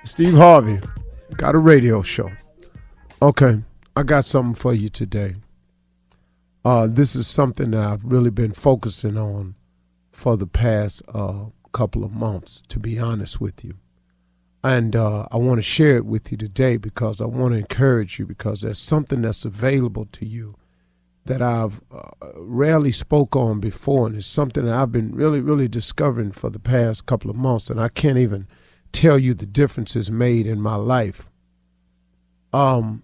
Steve Harvey got a radio show. Okay, I got something for you today. This is something that I've really been focusing on for the past couple of months, to be honest with you. And I want to share it with you today because I want to encourage you, because there's something that's available to you that I've rarely spoke on before, and it's something that I've been really discovering for the past couple of months, and I can't even tell you the differences made in my life. I'm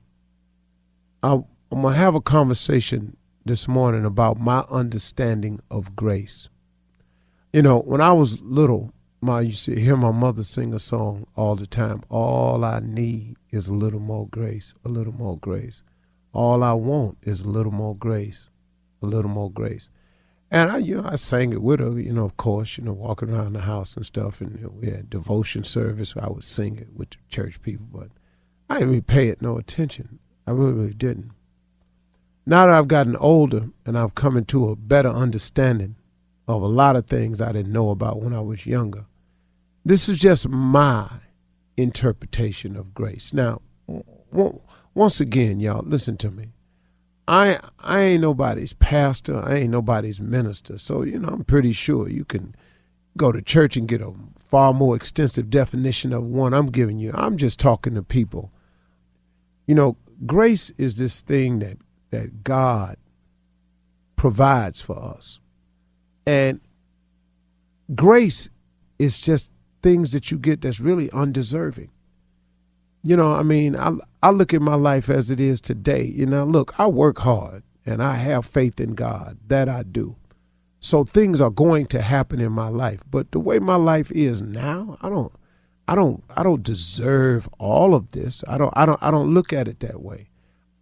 going to have a conversation this morning about my understanding of grace. You know, when I was little, I used to hear my mother sing a song all the time. All I need is a little more grace, a little more grace. All I want is a little more grace, a little more grace. And I sang it with her, of course, walking around the house and stuff. And we had devotion service. I would sing it with the church people, but I didn't really pay it no attention. I really didn't. Now that I've gotten older and I've come into a better understanding of a lot of things I didn't know about when I was younger, this is just my interpretation of grace. Now, once again, y'all, listen to me. I ain't nobody's pastor. I ain't nobody's minister. So, I'm pretty sure you can go to church and get a far more extensive definition of one I'm giving you. I'm just talking to people. Grace is this thing that God provides for us. And grace is just things that you get that's really undeserving. I look at my life as it is today. Look, I work hard and I have faith in God. That I do. So things are going to happen in my life. But the way my life is now, I don't deserve all of this. I don't look at it that way.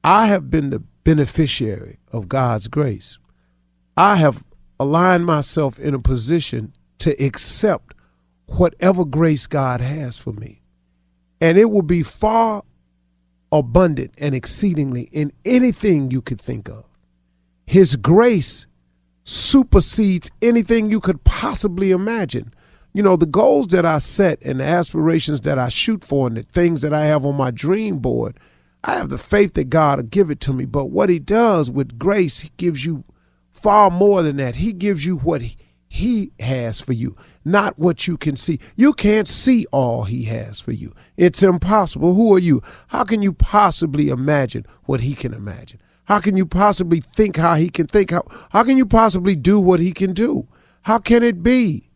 I have been the beneficiary of God's grace. I have aligned myself in a position to accept whatever grace God has for me. And it will be far abundant and exceedingly in anything you could think of. His grace supersedes anything you could possibly imagine. The goals that I set and the aspirations that I shoot for and the things that I have on my dream board, I have the faith that God will give it to me. But what he does with grace, he gives you far more than that. He gives you what he has for you, not what you can see. You can't see all he has for you. It's impossible. Who are you? How can you possibly imagine what he can imagine? How can you possibly think how he can think? How can you possibly do what he can do? How can it be?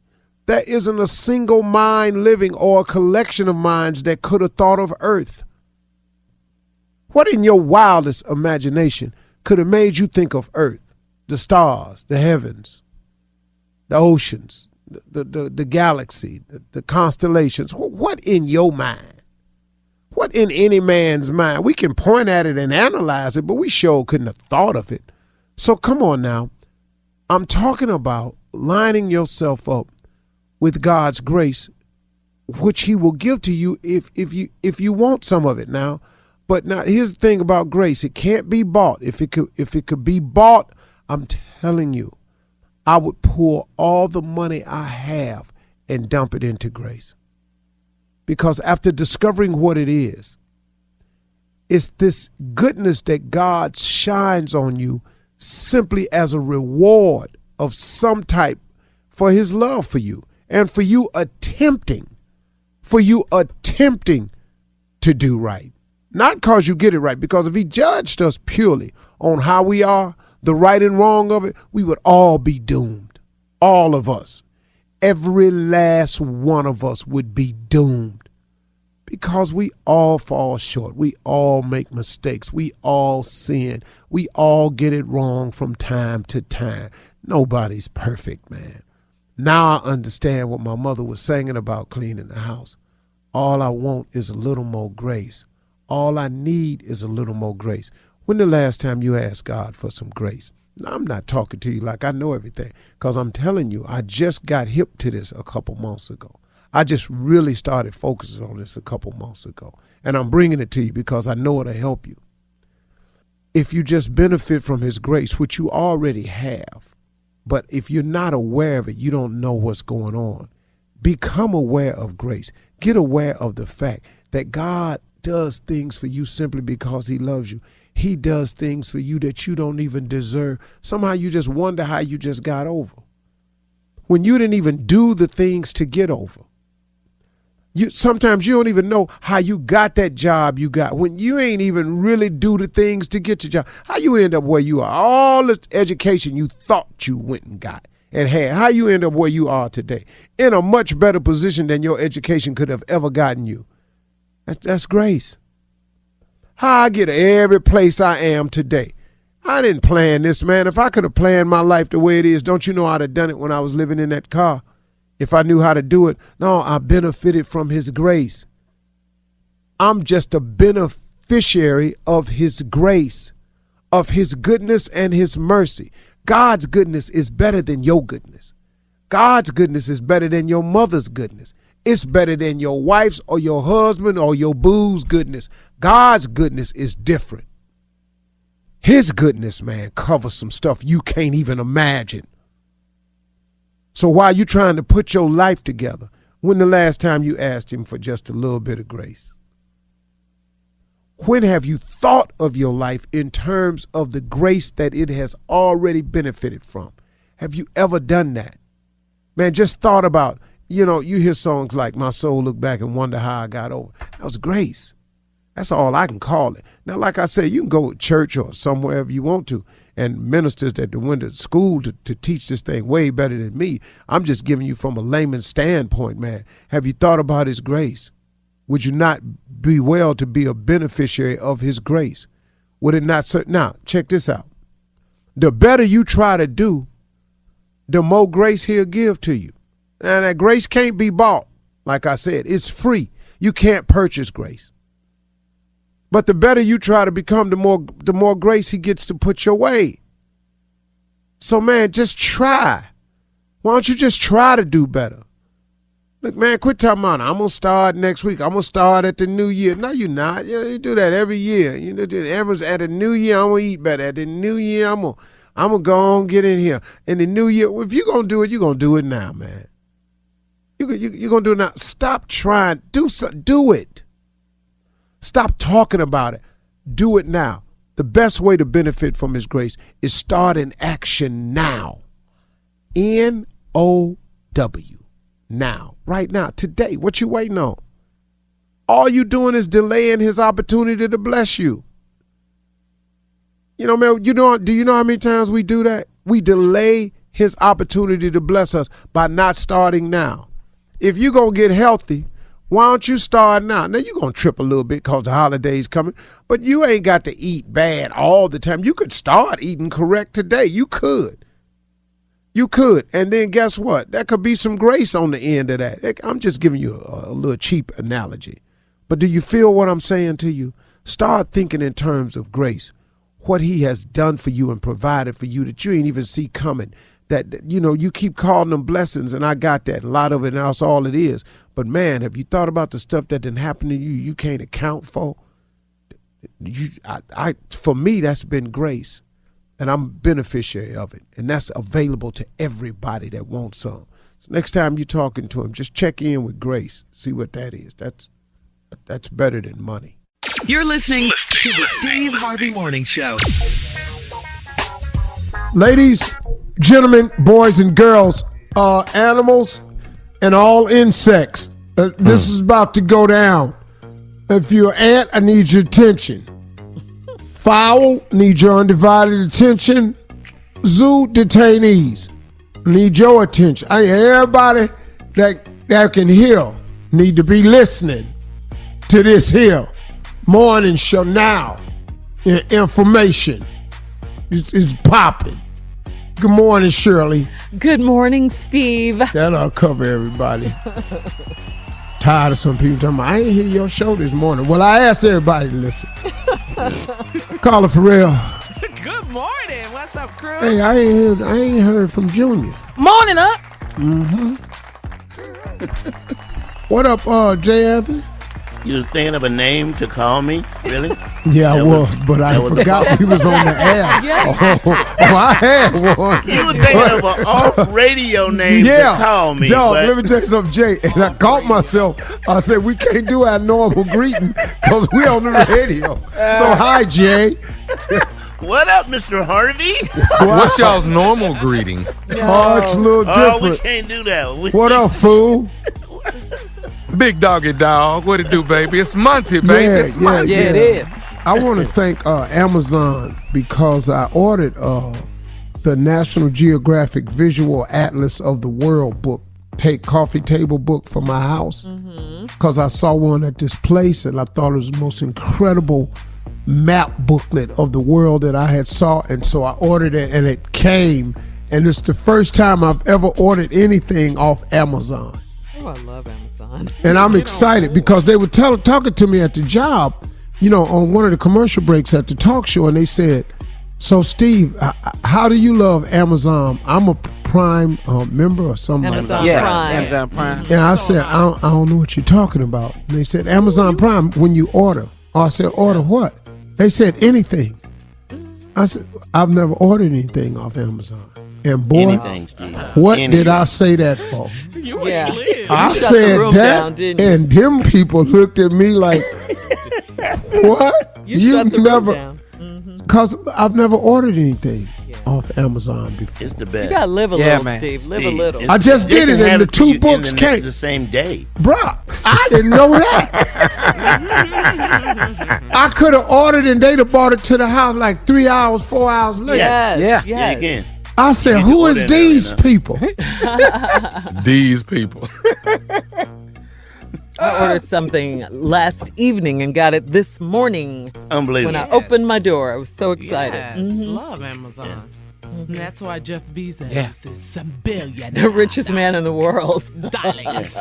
There isn't a single mind living or a collection of minds that could have thought of earth. What in your wildest imagination could have made you think of earth, the stars, the heavens, the oceans, the galaxy, the constellations? What in your mind? What in any man's mind? We can point at it and analyze it, but we sure couldn't have thought of it. So come on now. I'm talking about lining yourself up with God's grace, which he will give to you if you want some of it now. But now here's the thing about grace. It can't be bought. If it could be bought, I'm telling you, I would pour all the money I have and dump it into grace. Because after discovering what it is, it's this goodness that God shines on you simply as a reward of some type for his love for you and for you attempting to do right. Not because you get it right, because if he judged us purely on how we are, the right and wrong of it, we would all be doomed. All of us. Every last one of us would be doomed because we all fall short. We all make mistakes. We all sin. We all get it wrong from time to time. Nobody's perfect, man. Now I understand what my mother was singing about cleaning the house. All I want is a little more grace. All I need is a little more grace. When the last time you asked God for some grace? Now, I'm not talking to you like I know everything, because I'm telling you, I just got hip to this a couple months ago. I just really started focusing on this a couple months ago. And I'm bringing it to you because I know it'll help you. If you just benefit from his grace, which you already have, but if you're not aware of it, you don't know what's going on, Become aware of grace. Get aware of the fact that God does things for you simply because he loves you. He does things for you that you don't even deserve. Somehow you just wonder how you just got over, when you didn't even do the things to get over. Sometimes you don't even know how you got that job you got, when you ain't even really do the things to get your job. How you end up where you are? All the education you thought you went and got and had. How you end up where you are today, in a much better position than your education could have ever gotten you. That's grace. How I get every place I am today. I didn't plan this, man. If I could have planned my life the way it is, don't you know I'd have done it when I was living in that car? If I knew how to do it. No, I benefited from his grace. I'm just a beneficiary of his grace, of his goodness and his mercy. God's goodness is better than your goodness. God's goodness is better than your mother's goodness. It's better than your wife's or your husband or your boo's goodness. God's goodness is different. His goodness, man, covers some stuff you can't even imagine. So while you're trying to put your life together, when the last time you asked him for just a little bit of grace? When have you thought of your life in terms of the grace that it has already benefited from? Have you ever done that? Man, just thought about, you hear songs like My Soul Look Back and Wonder How I Got Over. That was grace. That's all I can call it. Now, like I said, you can go to church or somewhere if you want to, and ministers that went to school to teach this thing way better than me. I'm just giving you from a layman's standpoint, man. Have you thought about his grace? Would you not be well to be a beneficiary of his grace? Would it not? Now, check this out. The better you try to do, the more grace he'll give to you. And that grace can't be bought. Like I said, it's free. You can't purchase grace. But the better you try to become, the more grace he gets to put your way. So, man, just try. Why don't you just try to do better? Look, man, quit talking about, I'm going to start next week. I'm going to start at the new year. No, you're not. You do that every year. At the new year, I'm going to eat better. At the new year, I'm going to go on, get in here. In the new year, if you're going to do it, you're going to do it now, man. You're going to do it now. Stop trying. Do it. Stop talking about it. Do it now. The best way to benefit from his grace is start in action now. N-O-W. Now. Right now. Today. What you waiting on? All you doing is delaying his opportunity to bless you. Man, do you know how many times we do that? We delay his opportunity to bless us by not starting now. If you're going to get healthy, why don't you start now? Now, you're going to trip a little bit because the holiday's coming, but you ain't got to eat bad all the time. You could start eating correct today. You could. And then guess what? There could be some grace on the end of that. I'm just giving you a little cheap analogy. But do you feel what I'm saying to you? Start thinking in terms of grace. What he has done for you and provided for you that you ain't even see coming. That, you keep calling them blessings, and I got that. A lot of it, and that's all it is. But, man, have you thought about the stuff that didn't happen to you you can't account for? For me, that's been grace, and I'm a beneficiary of it, and that's available to everybody that wants some. So next time you're talking to him, just check in with grace. See what that is. That's better than money. You're listening to the Steve Harvey Morning Show. Ladies, gentlemen, boys and girls, animals, and all insects, this is about to go down. If you're an ant, I need your attention. Fowl, need your undivided attention. Zoo detainees, need your attention. Everybody that can hear need to be listening to this here morning show now. Information is popping. Good morning, Shirley. Good morning, Steve. That'll cover everybody. Tired of some people talking about, I ain't hear your show this morning. Well, I asked everybody to listen. Call it for real. Good morning. What's up, crew? Hey, I ain't heard from Junior. Morning up. Mm-hmm. What up, Jay Anthony? You was thinking of a name to call me? Really? Yeah, I was, but I forgot we was on the air. I had one. You were thinking of an off-radio name to call me. Dog, let me tell you something, Jay. And I caught myself. I said, we can't do our normal greeting because we on the radio. So, hi, Jay. What up, Mr. Harvey? What's y'all's normal greeting? Oh, it's a little different. Oh, we can't do that. What up, fool? Big doggy dog. What it do, baby? It's Monty, baby. It's Monty. Yeah, it is. I want to thank Amazon because I ordered the National Geographic Visual Atlas of the World book, coffee table book for my house, because I saw one at this place and I thought it was the most incredible map booklet of the world that I had saw, and so I ordered it and it came, and it's the first time I've ever ordered anything off Amazon. Oh, I love Amazon. And I'm excited because they were talking to me at the job, on one of the commercial breaks at the talk show, and they said, so Steve, how do you love Amazon? I'm a Prime member or something like that. Amazon Prime. And I said, I don't know what you're talking about. And they said, Amazon Prime, when you order. I said, order what? They said, anything. I said, I've never ordered anything off Amazon. And boy, anything, Steve. What did I say that for? I said that, and them people looked at me like, what? You never, because I've never ordered anything off Amazon before. It's the best. You gotta live a little, man. Steve. Live a little. I just did it, and the two books came the same day. Bruh, I didn't know that. I could have ordered and they'd have bought it to the house like 3 hours, 4 hours later. Yes. Yeah, again. I said, who is these people? These people. I ordered something last evening and got it this morning. Unbelievable. When I opened my door, I was so excited. Yes, love Amazon. And that's why Jeff Bezos is a billionaire. The richest man in the world. Darlings.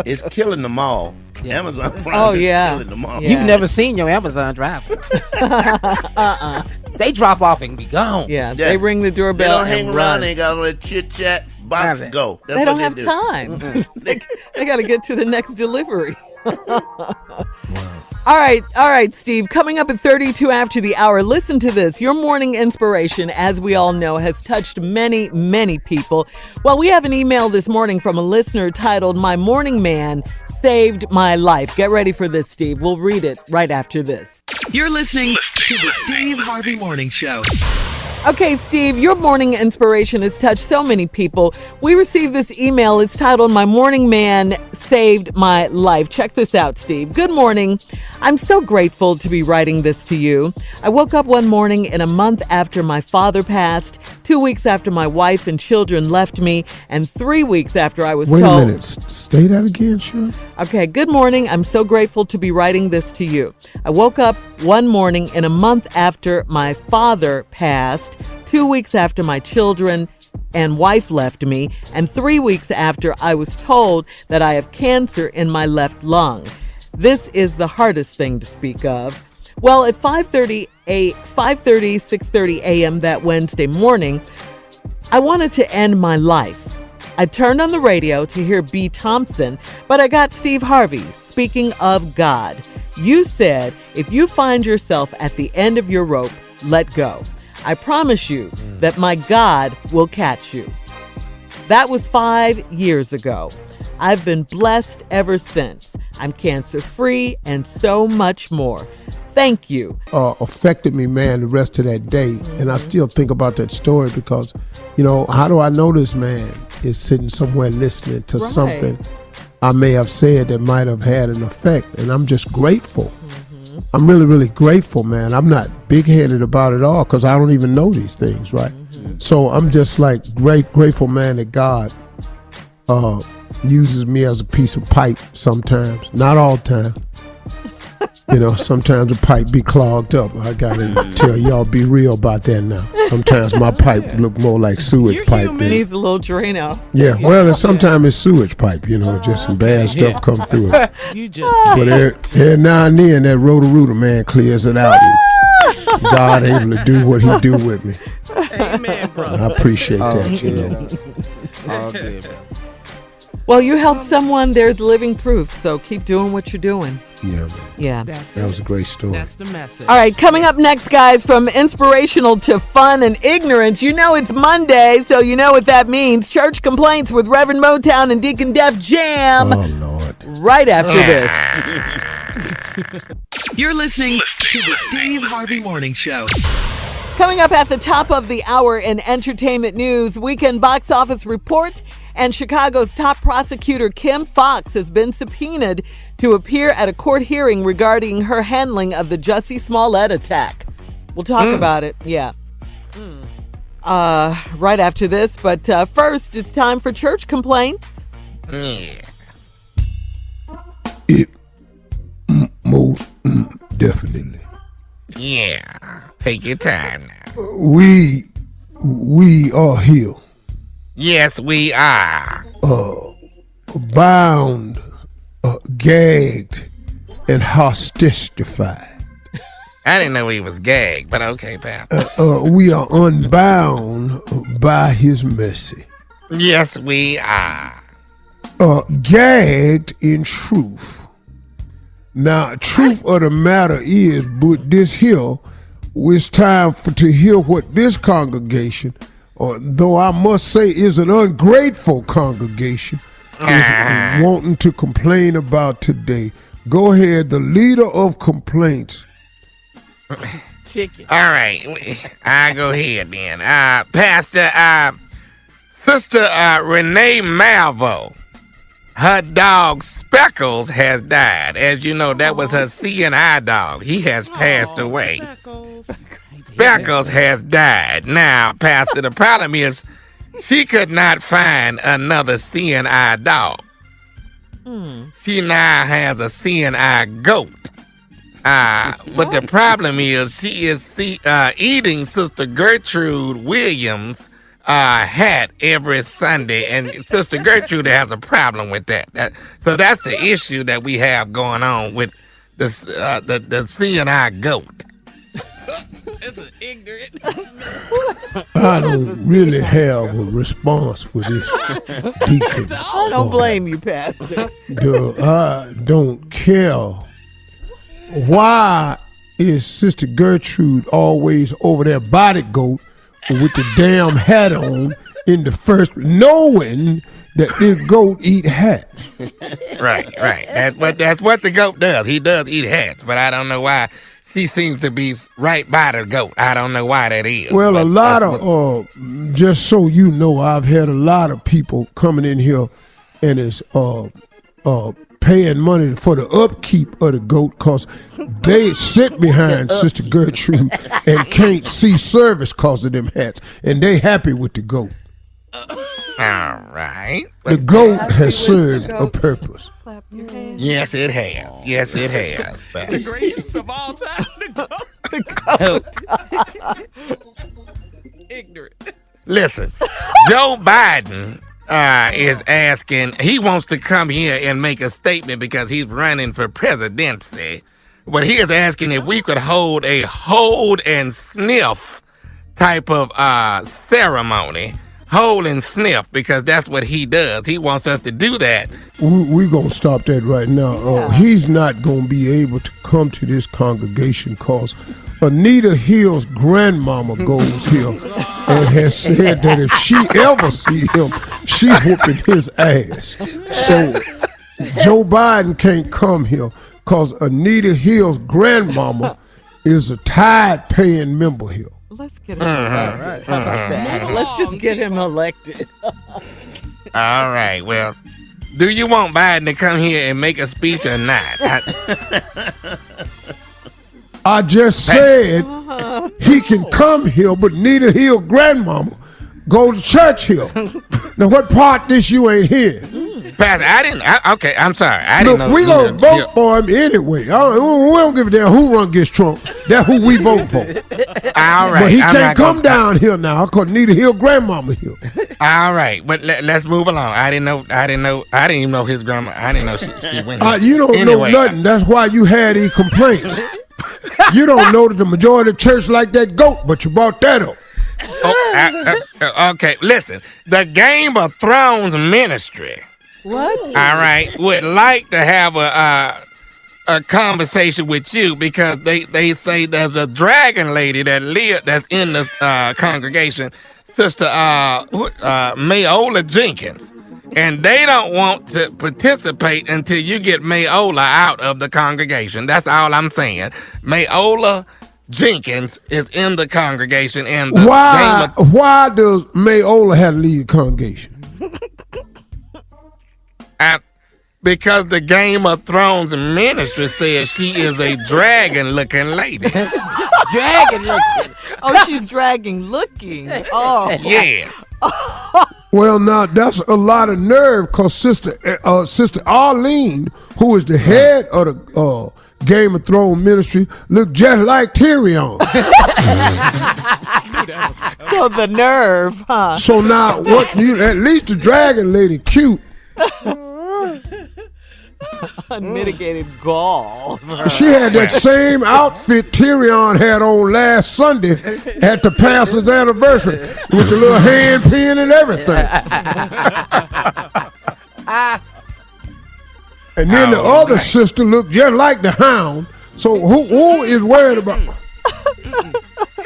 It's killing them all. Yeah. Amazon Prime is killing them all. Yeah. You've never seen your Amazon driver. They drop off and be gone. Yeah, they ring the They doorbell don't hang and around. run. They got on a chit chat. Box go. That's They don't what have do. time. They got to get to the next delivery. All right, Steve. Coming up at 32 after the hour, listen to this. Your morning inspiration, as we all know, has touched many, many people. Well, we have an email this morning from a listener titled, "My Morning Man Saved My Life." Get ready for this, Steve. We'll read it right after this. You're listening to the Steve Harvey Morning Show. Okay, Steve, your morning inspiration has touched so many people. We received this email. It's titled, "My Morning Man Saved My Life." Check this out, Steve. Good morning. I'm so grateful to be writing this to you. I woke up one morning in a month after my father passed, 2 weeks after my wife and children left me, and 3 weeks after I was Wait told... a minute. Say that again, sure. Okay, good morning. I'm so grateful to be writing this to you. I woke up one morning in a month after my father passed, 2 weeks after my children and wife left me, and 3 weeks after I was told that I have cancer in my left lung. This is the hardest thing to speak of. Well, at 6:30 a.m. that Wednesday morning, I wanted to end my life. I turned on the radio to hear B. Thompson, but I got Steve Harvey speaking of God. You said, if you find yourself at the end of your rope, let go. I promise you that my God will catch you. That was 5 years ago. I've been blessed ever since. I'm cancer-free and so much more. Thank you. Affected me, man, the rest of that day. And I still think about that story because, how do I know this man is sitting somewhere listening to something I may have said that might have had an effect? And I'm just grateful. I'm really, really grateful, man. I'm not big-headed about it all because I don't even know these things, right? So I'm just like grateful, man, that God uses me as a piece of pipe sometimes. Not all the time. Sometimes the pipe be clogged up. I gotta tell y'all, be real about that now. Sometimes my pipe look more like sewage pipe. Needs a little Drano. Yeah, well, sometimes it's sewage pipe. Just some bad stuff come through it. You just But every now and then that rotor man clears it out. And God able to do what He do with me. amen, brother. I appreciate that. All good, bro. Well, you helped someone. There's living proof. So keep doing what you're doing. Yeah, man. Yeah. That was a great story. That's the message. All right, coming up next, guys, from inspirational to fun and ignorance. You know it's Monday, so you know what that means. Church Complaints with Reverend Motown and Deacon Def Jam. Oh, Lord. Right after this. You're listening to the Steve Harvey Morning Show. Coming up at the top of the hour in entertainment news, weekend box office report, and Chicago's top prosecutor Kim Foxx has been subpoenaed to appear at a court hearing regarding her handling of the Jussie Smollett attack. We'll talk about it. Yeah. Right after this, but first it's time for church complaints. It most definitely. Yeah. Take your time now. We are here. Yes, we are. Bound, gagged, and hostitified. I didn't know he was gagged, but okay, pal. We are unbound by his mercy. Yes, we are. Gagged in truth. Now, truth of the matter is, but this here, it's time to hear what this congregation, though I must say is an ungrateful congregation, is wanting to complain about today. Go ahead, the leader of complaints. Chicken. All right. I'll go ahead then. Pastor, Sister Renee Malvo, her dog Speckles has died. As you know, that was her CNI dog. He has passed away. Speckles has died. Now, Pastor, the problem is she could not find another CNI dog. She now has a CNI goat. But the problem is she is eating Sister Gertrude Williams' hat every Sunday, and Sister Gertrude has a problem with that. So that's the issue that we have going on with the CNI goat. It's an ignorant. I don't really have a response for this, Deacon. I don't blame you, Pastor. I don't care. Why is Sister Gertrude always over there body goat with the damn hat on in the first, knowing that this goat eat hats? Right. That's what the goat does. He does eat hats, but I don't know why he seems to be right by the goat. I don't know why that is. Well, a lot of, just so you know, I've had a lot of people coming in here and is paying money for the upkeep of the goat because they sit behind Sister Gertrude and can't see service because of them hats, and they happy with the goat. All right. The goat has served a purpose. Clap your hands. Yes, it has. Yes, it has. But The greatest of all time. Ignorant. listen, Joe Biden is asking, he wants to come here and make a statement because he's running for presidency. But he is asking if we could hold a hold and sniff type of ceremony. Hold and sniff, because that's what he does. He wants us to do that. We're going to stop that right now. He's not going to be able to come to this congregation because Anita Hill's grandmama goes here and has said that if she ever see him, she whooping his ass. So Joe Biden can't come here because Anita Hill's grandmama is a tithe-paying member here. Let's get him elected. How about that? Let's just get him elected. All right, well, do you want Biden to come here and make a speech or not? I just said he can come here, but Anita Hill grandmama go to church here. Now, what part this you ain't hear? Pastor, okay, I'm sorry. I didn't know. We gonna vote for him anyway. We don't give a damn who run against Trump. That's who we vote for. All right. But he can't come down here now because Anita Hill grandmama here. All right, but let's move along. I didn't even know his grandma. I didn't know she went here. You don't know nothing. That's why you had these complaints. You don't know that the majority of the church like that goat, but you brought that up. Okay, listen. The Game of Thrones ministry What? All right, would like to have a conversation with you because they say there's a dragon lady that's in this congregation, Sister Mayola Jenkins, and they don't want to participate until you get Mayola out of the congregation. That's all I'm saying. Mayola Jenkins is in the congregation, and the why does Mayola have to leave the congregation? Because the Game of Thrones ministry says she is a dragon-looking lady. Dragon-looking. Oh, she's dragon-looking. Oh. Yeah. Well, now, that's a lot of nerve because Sister Arlene, who is the head of the Game of Thrones ministry, look just like Tyrion. So the nerve, huh? So now, at least the dragon lady cute. Unmitigated gall. She had that same outfit Tyrion had on last Sunday at the pastor's anniversary with the little hand pin and everything. And then the other sister looked just like the Hound. So who is worried about?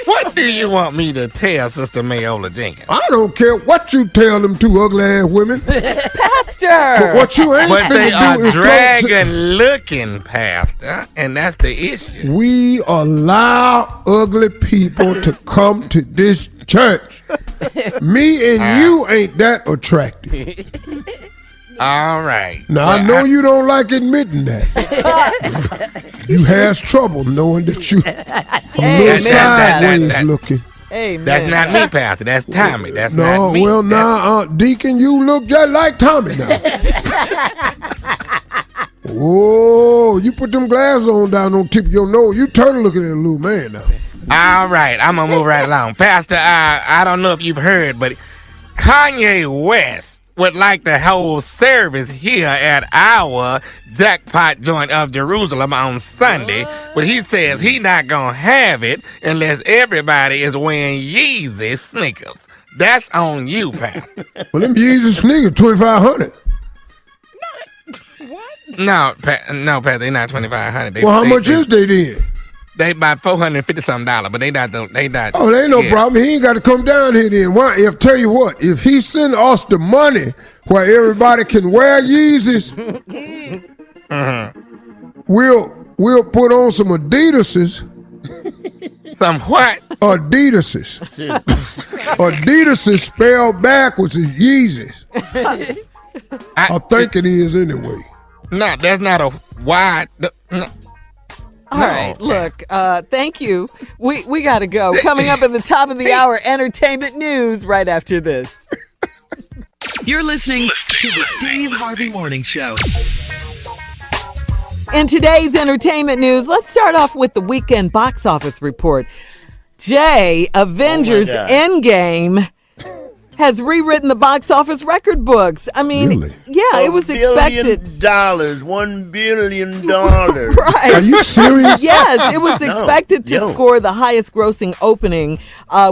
What do you want me to tell Sister Mayola Jenkins? I don't care what you tell them two ugly ass women. Pastor! But what you ain't But they finna do are is dragon-looking, Pastor, and that's the issue. we allow ugly people to come to this church. Me and you ain't that attractive. All right. Now, I know you don't like admitting that. You has trouble knowing that you a little sideways looking. Amen. That's not me, Pastor. That's Tommy. That's No, not me. well, now, Deacon, you look just like Tommy now. Whoa, you put them glasses on down on tip of your nose. You turn looking at a little man now. All right. I'm going to move right along. Pastor, I don't know if you've heard, but Kanye West would like to hold service here at our jackpot joint of Jerusalem on Sunday, but he says he not gonna have it unless everybody is wearing Yeezy sneakers. That's on you, Pastor. Well, them Yeezy sneakers, $2,500. No, Pastor, they not $2,500. Well, how much is they then? They about $450-something, but they not. Oh, there ain't no problem. He ain't got to come down here then. Why? Tell you what, if he send us the money where everybody can wear Yeezys, we'll put on some Adidases. Some what? Adidases. Adidases spelled backwards is Yeezys. I think it is anyway. No, that's not a wide. No. All right, look, thank you. We got to go. Coming up at the top of the hour, entertainment news right after this. You're listening to the Steve Harvey Morning Show. In today's entertainment news, let's start off with the weekend box office report. Jay, Avengers Endgame has rewritten the box office record books. I mean, really? Yeah, it was expected. $1 billion. Right. Are you serious? Yes, it was expected to score the highest grossing opening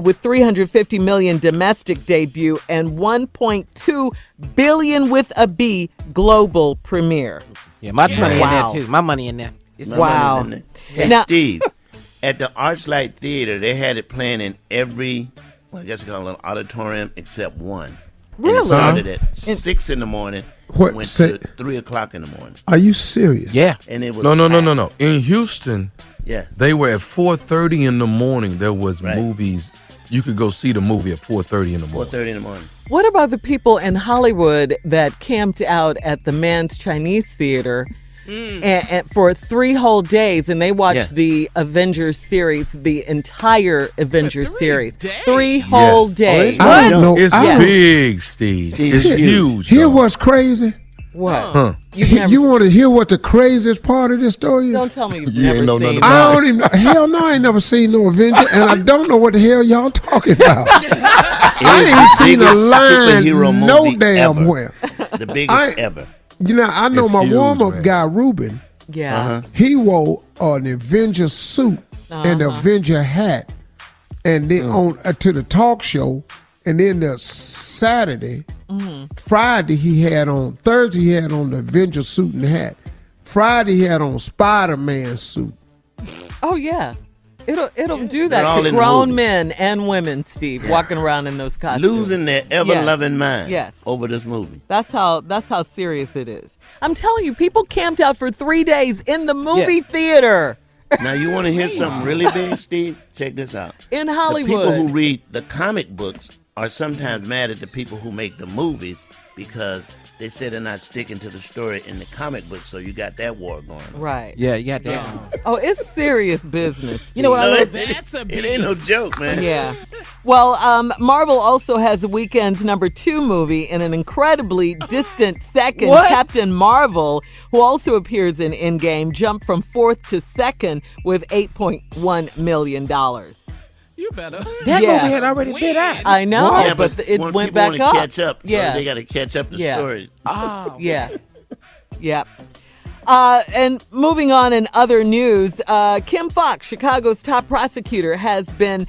with $350 million domestic debut and $1.2 billion with a B global premiere. Yeah, my money in there too. My money in there. Wow. In there. Hey, Now, Steve, at the Archlight Theater, they had it playing in every, I guess you call it an auditorium, except one. Really? And it started at 6 in the morning. What, Went say- to 3 o'clock in the morning. Are you serious? Yeah. And it was No. In Houston, Yeah. they were at 4:30 in the morning. There was Right. movies. You could go see the movie at 4:30 in the morning. 4:30 in the morning. what about the people in Hollywood that camped out at the Mann's Chinese Theater and for 3 whole days, and they watched the Avengers series, the entire Avengers series, 3 whole days? I don't know. It's I don't- big, Steve. It's huge. Hear dog. what's crazy? What? Huh. You've never, You want to hear what the craziest part of this story is? don't tell me you've You never ain't know seen nothing it. I don't even. Hell no, I ain't never seen no Avenger, and I don't know what the hell y'all talking about. I ain't seen a Biggest superhero line no movie damn ever. where. The biggest ever. You know, I know It's my huge, warm-up man. guy, Ruben. Yeah. He wore an Avenger suit and an Avenger hat, and then on to the talk show, and then the Saturday Friday he had on, Thursday he had on the Avenger suit and hat. Friday he had on Spider-Man suit. Oh, yeah. It'll do They're that all to in the grown movie. men and women, Steve, walking around in those costumes. Losing their ever-loving mind Yes. over this movie. That's how serious it is. I'm telling you, people camped out for 3 days in the movie theater. Now, you want to hear something really big, Steve? Check this out. In Hollywood. The people who read the comic books are sometimes mad at the people who make the movies because they say they're not sticking to the story in the comic book, so you got that war going on. Right. Yeah, you got that. Oh, it's serious business. You know what I love? It ain't no joke, man. Yeah. Well, Marvel also has the weekend's #2 movie in an incredibly distant second. What? Captain Marvel, who also appears in Endgame, jumped from 4th to 2nd with $8.1 million. You better. That movie had already been out. I know, Yeah, but it when went people back wanna up. catch up, so Yeah. they got to catch up the story. Oh, Yeah. Yep. And moving on in other news, Kim Foxx, Chicago's top prosecutor, has been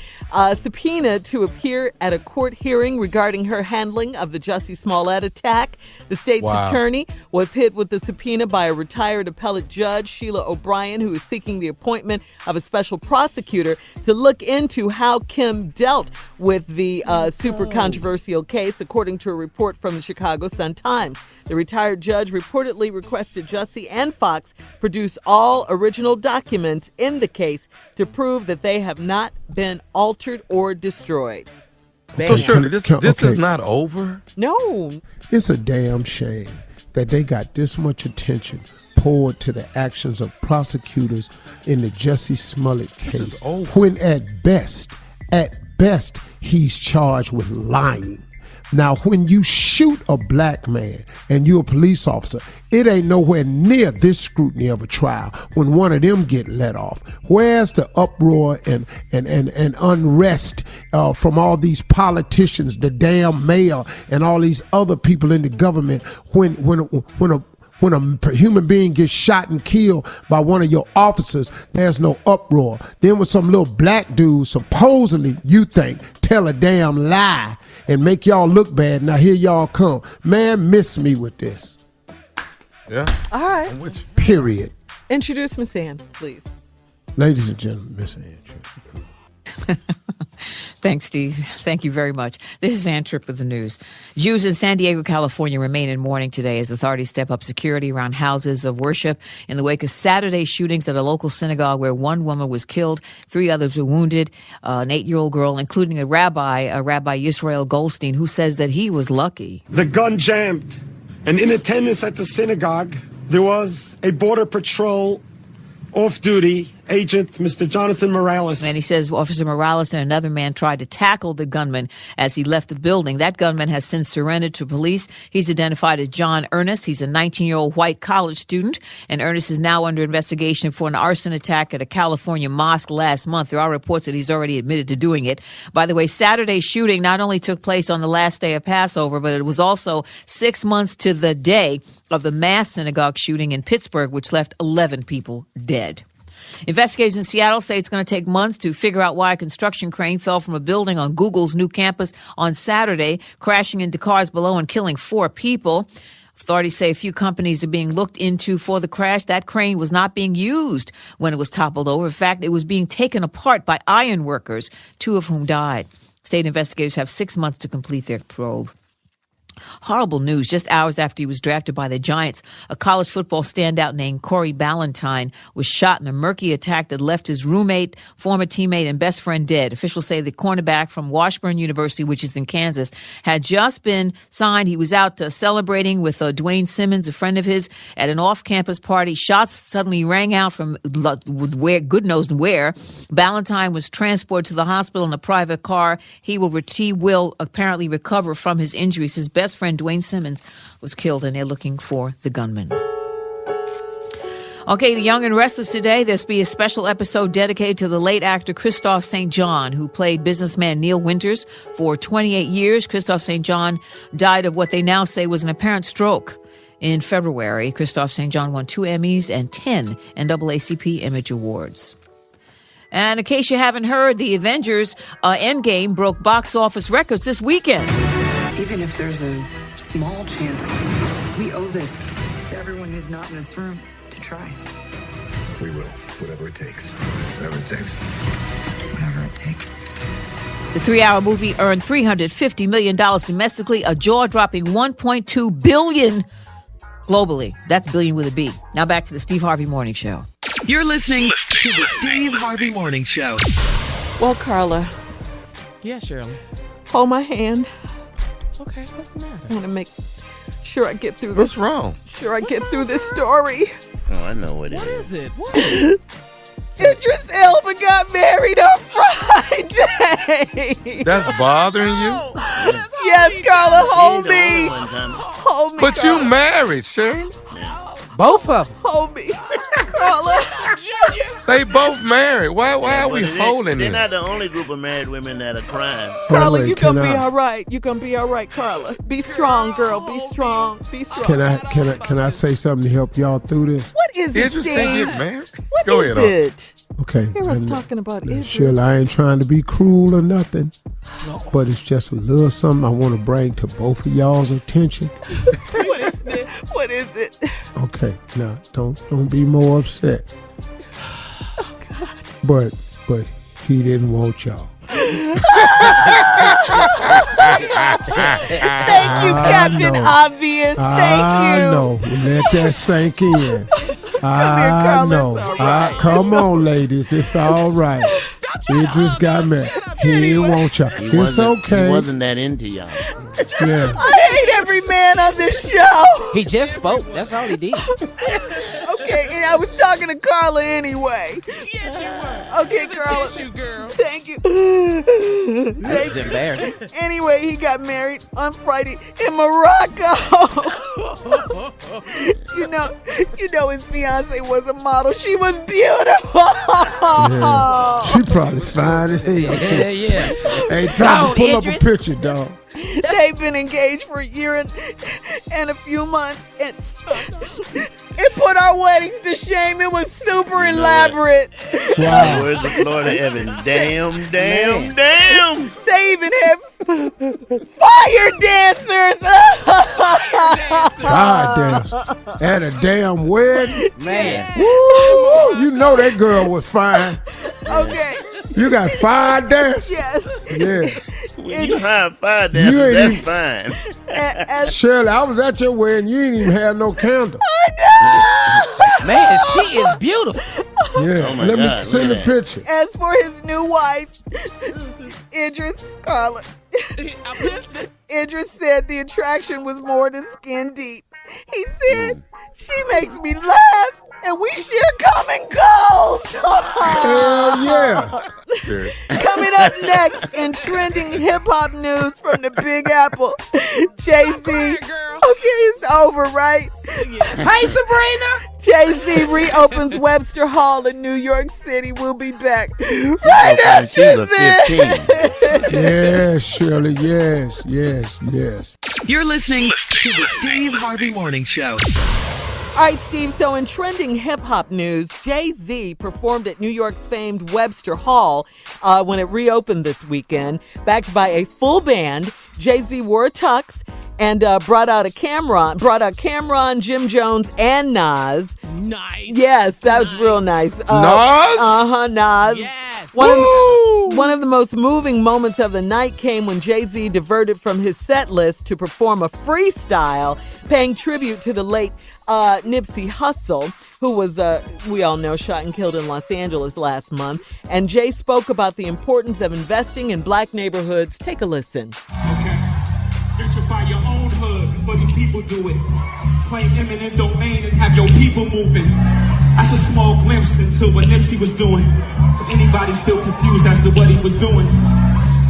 subpoenaed to appear at a court hearing regarding her handling of the Jussie Smollett attack. The state's attorney was hit with the subpoena by a retired appellate judge, Sheila O'Brien, who is seeking the appointment of a special prosecutor to look into how Kim dealt with the super controversial case, according to a report from the Chicago Sun-Times. The retired judge reportedly requested Jussie and Fox produce all original documents in the case to prove that they have not been altered or destroyed. So Shirley, this Okay. is not over? No. It's a damn shame that they got this much attention poured to the actions of prosecutors in the Jussie Smollett case. This is over. When at best, he's charged with lying. Now, when you shoot a black man and you're a police officer, it ain't nowhere near this scrutiny of a trial when one of them get let off. Where's the uproar and unrest from all these politicians, the damn mayor, and all these other people in the government when a human being gets shot and killed by one of your officers, there's no uproar. Then when some little black dude, supposedly, you think, tell a damn lie and make y'all look bad, now here y'all come. Man, miss me with this. Yeah. All right. I'm with you. Period. Introduce Miss Ann, please. Ladies and gentlemen, Miss Andrew. Thanks, Steve. Thank you very much. This is Ann Tripp with the news. Jews in San Diego, California remain in mourning today as authorities step up security around houses of worship in the wake of Saturday shootings at a local synagogue where one woman was killed, 3 others were wounded, an 8-year-old girl, including a Rabbi Yisrael Goldstein, who says that he was lucky. The gun jammed, and in attendance at the synagogue, there was a Border Patrol off-duty agent, Mr. Jonathan Morales. And he says Officer Morales and another man tried to tackle the gunman as he left the building. That gunman has since surrendered to police. He's identified as John Ernest. He's a 19-year-old white college student, and Ernest is now under investigation for an arson attack at a California mosque last month. There are reports that he's already admitted to doing it. By the way, Saturday's shooting not only took place on the last day of Passover, but it was also 6 months to the day of the mass synagogue shooting in Pittsburgh, which left 11 people dead. Investigators in Seattle say it's going to take months to figure out why a construction crane fell from a building on Google's new campus on Saturday, crashing into cars below and killing 4 people. Authorities say a few companies are being looked into for the crash. That crane was not being used when it was toppled over. In fact, it was being taken apart by iron workers, 2 of whom died. State investigators have 6 months to complete their probe. Horrible news. Just hours after he was drafted by the Giants, a college football standout named Corey Ballantyne was shot in a murky attack that left his roommate, former teammate, and best friend dead. Officials say the cornerback from Washburn University, which is in Kansas, had just been signed. He was out celebrating with Dwayne Simmons, a friend of his, at an off-campus party. Shots suddenly rang out from where, good knows where. Ballantyne was transported to the hospital in a private car. He will apparently recover from his injuries. His best friend, Dwayne Simmons, was killed, and they're looking for the gunman. Okay, The Young and Restless today. There'll be a special episode dedicated to the late actor Christophe St. John, who played businessman Neil Winters for 28 years. Christophe St. John died of what they now say was an apparent stroke in February. Christophe St. John won 2 Emmys and 10 NAACP Image Awards. And in case you haven't heard, the Avengers Endgame broke box office records this weekend. Even if there's a small chance, we owe this to everyone who's not in this room to try. We will. Whatever it takes. Whatever it takes. Whatever it takes. The 3-hour movie earned $350 million domestically, a jaw-dropping $1.2 billion globally. That's billion with a B. Now back to the Steve Harvey Morning Show. You're listening to the Steve Harvey Morning Show. Well, Carla. Yes, Shirley. Hold my hand. Okay, what's the matter? I want to make sure I get through What's this. wrong? Sure I get through this story. Oh, I know what it is. What is it? What? Idris Elba got married on Friday. That's bothering you? Yes, Carla, hold me. Hold me, But Carla. you married, Shirley. Both of them. Hold me. Carla. They both married. Why are we holding They're it? not the only group of married women that are crying. Carla, wait, you gonna can be I- all right. You gonna be all right, Carla. Be strong, girl. Be strong. Be strong. Can I say something to help y'all through this? What is it, Idris Steve? can't get married. What Go is ahead, it? Okay. Hear us and, talking about Idris. Shirley, I ain't trying to be cruel or nothing, but it's just a little something I want to bring to both of y'all's attention. What is it? What is it? Okay, now don't be more upset. Oh, God. But he didn't want y'all. Thank you, Captain know. Obvious. Thank I you. know. Let that sink in. I Carla, know. it's all right. Come on, ladies. It's all right. Idris got married. He didn't want y'all. It's okay. He wasn't that into y'all. Yeah. I hate every man on this show. He just spoke. That's all he did. Okay, and I was talking to Carla anyway. Yes, you were. Okay, It's a Carla. tissue, girl. Thank you. This is embarrassing. Anyway, he got married on Friday in Morocco. you know his fiance was a model. She was beautiful. Yeah. She probably fine as hell. Yeah. Hey, time to pull up a Idris. picture, dog. They've been engaged for a year and a few months, and it put our weddings to shame. It was super elaborate. Wow. Where's the Florida Evans? Damn. They even have fire dancers. Fire dance at a damn wedding. Man. Woo, you know that girl was fine. Okay. You got fire dance. Yes. Yeah. When you hire fire You ain't dancers, that's even- fine. As Shirley, I was at your wedding. You ain't even had no candle. Man, she is beautiful. Yeah. Oh my Let me God, send look a at that. picture. As for his new wife, Idris, Carla, I'm listening. Idris said the attraction was more than skin deep. He said, she makes me laugh and we share common goals. Hell yeah. Coming up next in trending hip-hop news from the Big Apple, Jay-Z. Girl. Okay, it's over, right? Hey, Sabrina. Jay-Z reopens Webster Hall in New York City. We'll be back right And she's after a this. 15. Yes, Shirley. Yes. You're listening to the Steve Harvey Morning Show. All right, Steve, so in trending hip-hop news, Jay-Z performed at New York's famed Webster Hall when it reopened this weekend. Backed by a full band, Jay-Z wore a tux and brought out Cameron, Jim Jones, and Nas. Nice. Yes, that was real nice. Nas? Nas. Yes. One of the most moving moments of the night came when Jay-Z diverted from his set list to perform a freestyle, paying tribute to the late Nipsey Hussle, who was, we all know, shot and killed in Los Angeles last month. And Jay spoke about the importance of investing in black neighborhoods. Take a listen. Okay. Gentrify your own hood before these people do it. Claim eminent domain and have your people moving. That's a small glimpse into what Nipsey was doing. If anybody's still confused as to what he was doing.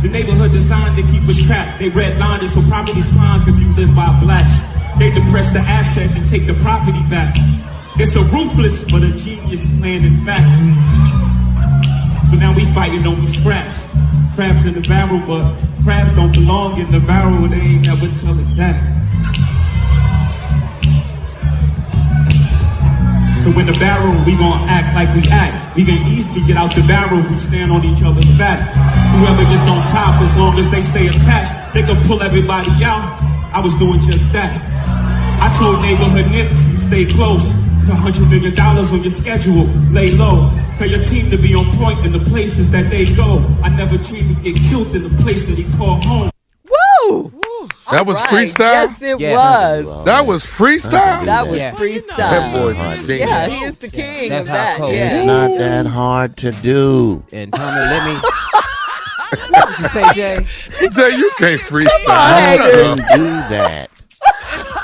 The neighborhood designed to keep us trapped. They redlined it so property declines if you live by blacks. They depress the asset and take the property back. It's a ruthless but a genius plan in fact. So now we fighting over scraps. Crabs in the barrel, but crabs don't belong in the barrel. They ain't never tell us that. So in the barrel, we gon' act like we act. We can easily get out the barrel if we stand on each other's back. Whoever gets on top, as long as they stay attached, they can pull everybody out. I was doing just that. I told neighborhood niggas, stay close. $100 million on your schedule, lay low. Tell your team to be on point in the places that they go. I never dreamed to get killed in the place that he called home. Woo! That was freestyle? Yes, it was. That was freestyle? That was freestyle. That boy's a genius. Yeah, he is the king That's of how that. cold. Yeah. It's not that hard to do. And Tommy, let me. What did you say, Jay? Jay, you can't freestyle. I can do that.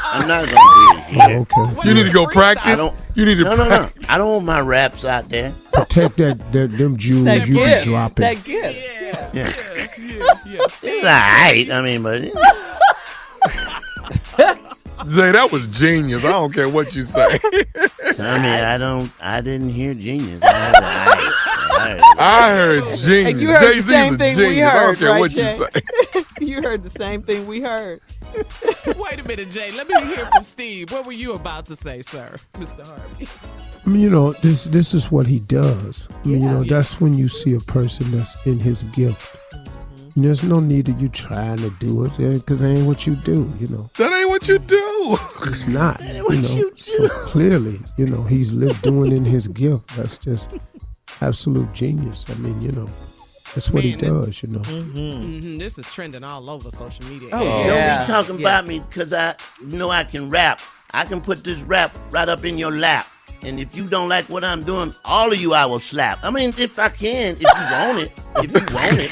I'm not gonna do it here. Okay. You need to go practice. You need to No. I don't want my raps out there. Protect them jewels That you gift. be dropping. That gift. Yeah. It's all right. I mean, but Jay, that was genius. I don't care what you say. Tommy, I didn't hear genius. I heard genius. And you heard Jay-Z's the same a thing genius. we heard, I don't care right, what Jay? you say. You heard the same thing we heard. Wait a minute, Jay. Let me hear from Steve. What were you about to say, sir, Mr. Harvey? I mean, this is what he does. I mean, that's when you see a person that's in his gift. There's no need of you trying to do it because that ain't what you do, That ain't what you do. It's not, So clearly, he's doing in his gift. That's just absolute genius. I mean, that's what he does, This is trending all over social media. Oh, don't be talking about me because I can rap. I can put this rap right up in your lap. And if you don't like what I'm doing, all of you I will slap. I mean, if I can, if you want it. If you want it.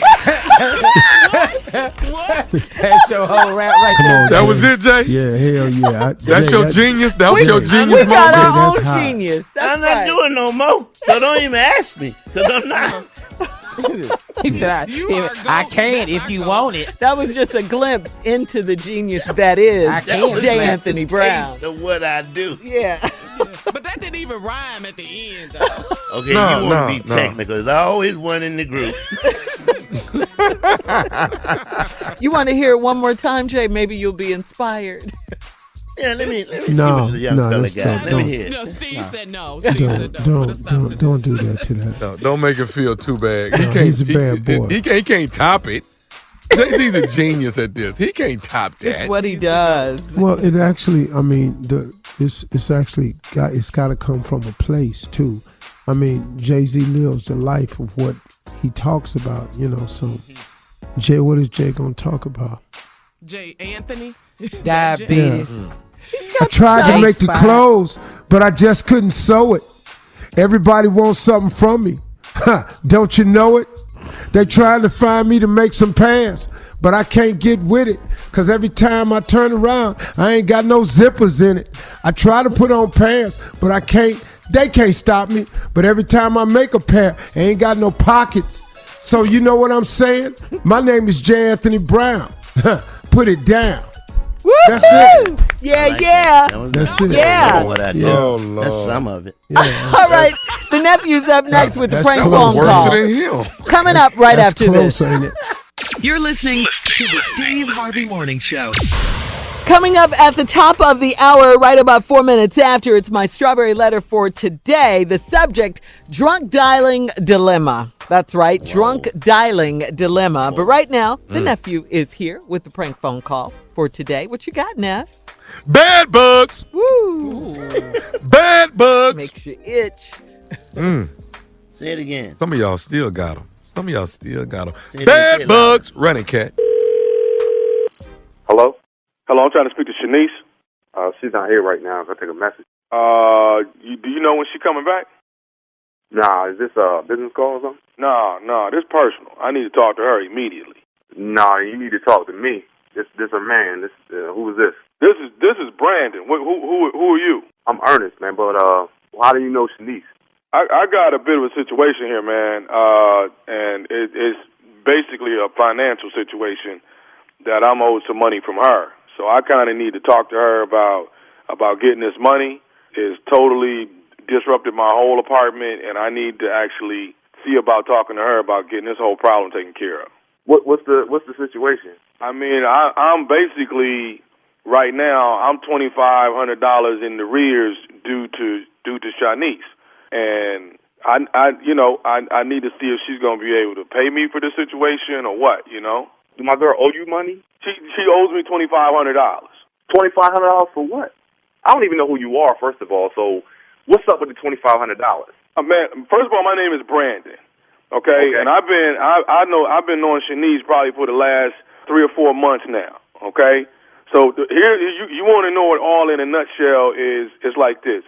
What? That's your whole rap right Come there. on, That Jay. was it, Jay? Yeah, hell yeah. That's your genius? That was your genius We got moment? our That's own hot. genius. That's I'm not doing no more. So don't even ask me because I'm not. He said, I can if you want it. That was just a glimpse into the genius that is I That can. was J. like Anthony the Brown. taste of what I do. Yeah. But that didn't even rhyme at the end, though. Okay, No, you want to be no. technical. There's always one in the group. You want to hear it one more time, Jay? Maybe you'll be inspired. Yeah, let me see No, what the young no, fella that's got. not- Let me don't. hear. No, Steve said no. Steve said no. Put a stop to Don't this. do that to that. No, don't make him feel too bad. No, he's a bad boy. He can't top it. Jay-Z's a genius at this. He can't top that. It's what he does. Well, it actually, I mean, it's actually it's got to come from a place too. I mean, Jay-Z lives the life of what he talks about, So, Jay, what is Jay gonna talk about? Jay Anthony? Diabetes. I tried to make the spot. clothes, but I just couldn't sew it. Everybody wants something from me. Don't you know it? They trying to find me to make some pants, but I can't get with it because every time I turn around, I ain't got no zippers in it. I try to put on pants, but I can't. They can't stop me. But every time I make a pair, I ain't got no pockets. So you know what I'm saying? My name is J. Anthony Brown. Put it down. Woo! That's it. Yeah, Like yeah. that was That's not it. Yeah. what I do. Yeah. Oh, Lord. That's some of it. Yeah. All right. The nephew's up next with the That's prank close. phone Worse call. than him. Coming up right That's after close, this. ain't it? You're listening to the Steve Harvey Morning Show. Coming up at the top of the hour, right about 4 minutes after, it's my strawberry letter for today. The subject, drunk dialing dilemma. That's right, drunk dialing dilemma. But right now, the nephew is here with the prank phone call for today. What you got, Neff? Bad bugs. Woo! Bad bugs. Makes you itch. Say it again. Some of y'all still got them. Say it Bad louder. bugs. Running cat. Hello? Hello, I'm trying to speak to Shanice. She's not here right now. If I take a message. Do you know when she's coming back? Nah, is this a business call or something? No, this personal. I need to talk to her immediately. Nah, you need to talk to me. This a man. Who is this? This is Brandon. Who are you? I'm Ernest, man. But how do you know Shanice? I got a bit of a situation here, man. And it's basically a financial situation that I'm owed some money from her. So I kind of need to talk to her about getting this money. It's totally disrupted my whole apartment, and I need to actually see about talking to her about getting this whole problem taken care of. What's the situation? I mean, I'm basically right now I'm $2,500 in the arrears due to Shanice, and I need to see if she's gonna be able to pay me for the situation or what. You know, Do my girl owe you money? she owes me $2,500. $2,500 for what? I don't even know who you are, first of all. So, what's up with the $2,500? Man, first of all, my name is Brandon. Okay, and I've been knowing Shanice probably for the last 3 or 4 months now. Okay, so here you want to know it all in a nutshell is like this.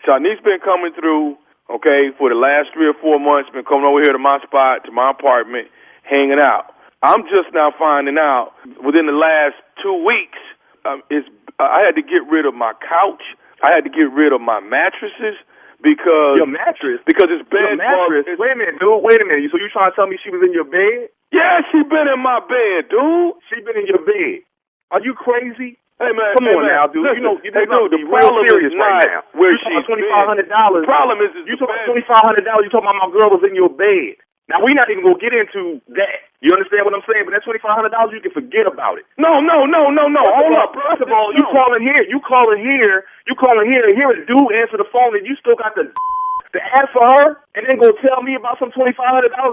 Shanice been coming through. Okay, for the last 3 or 4 months, been coming over here to my spot, to my apartment, hanging out. I'm just now finding out within the last 2 weeks, I had to get rid of my couch. I had to get rid of my mattresses because your mattress, because it's bed bugs. Wait a minute, dude. Wait a minute. So you trying to tell me she was in your bed? Yeah, she been in my bed, dude. She been in your bed. Are you crazy? Hey man, come on now, dude. Listen, You know, the problem is not right now. where you she's $2,500. The problem is you talking about $2,500. You talking about my girl was in your bed. Now we not even gonna get into that. You understand what I'm saying? But that $2,500, you can forget about it. No. Hold up, bro. First of all, you calling here, and here a dude answer the phone, and you still got the answer her, and then go tell me about some $2,500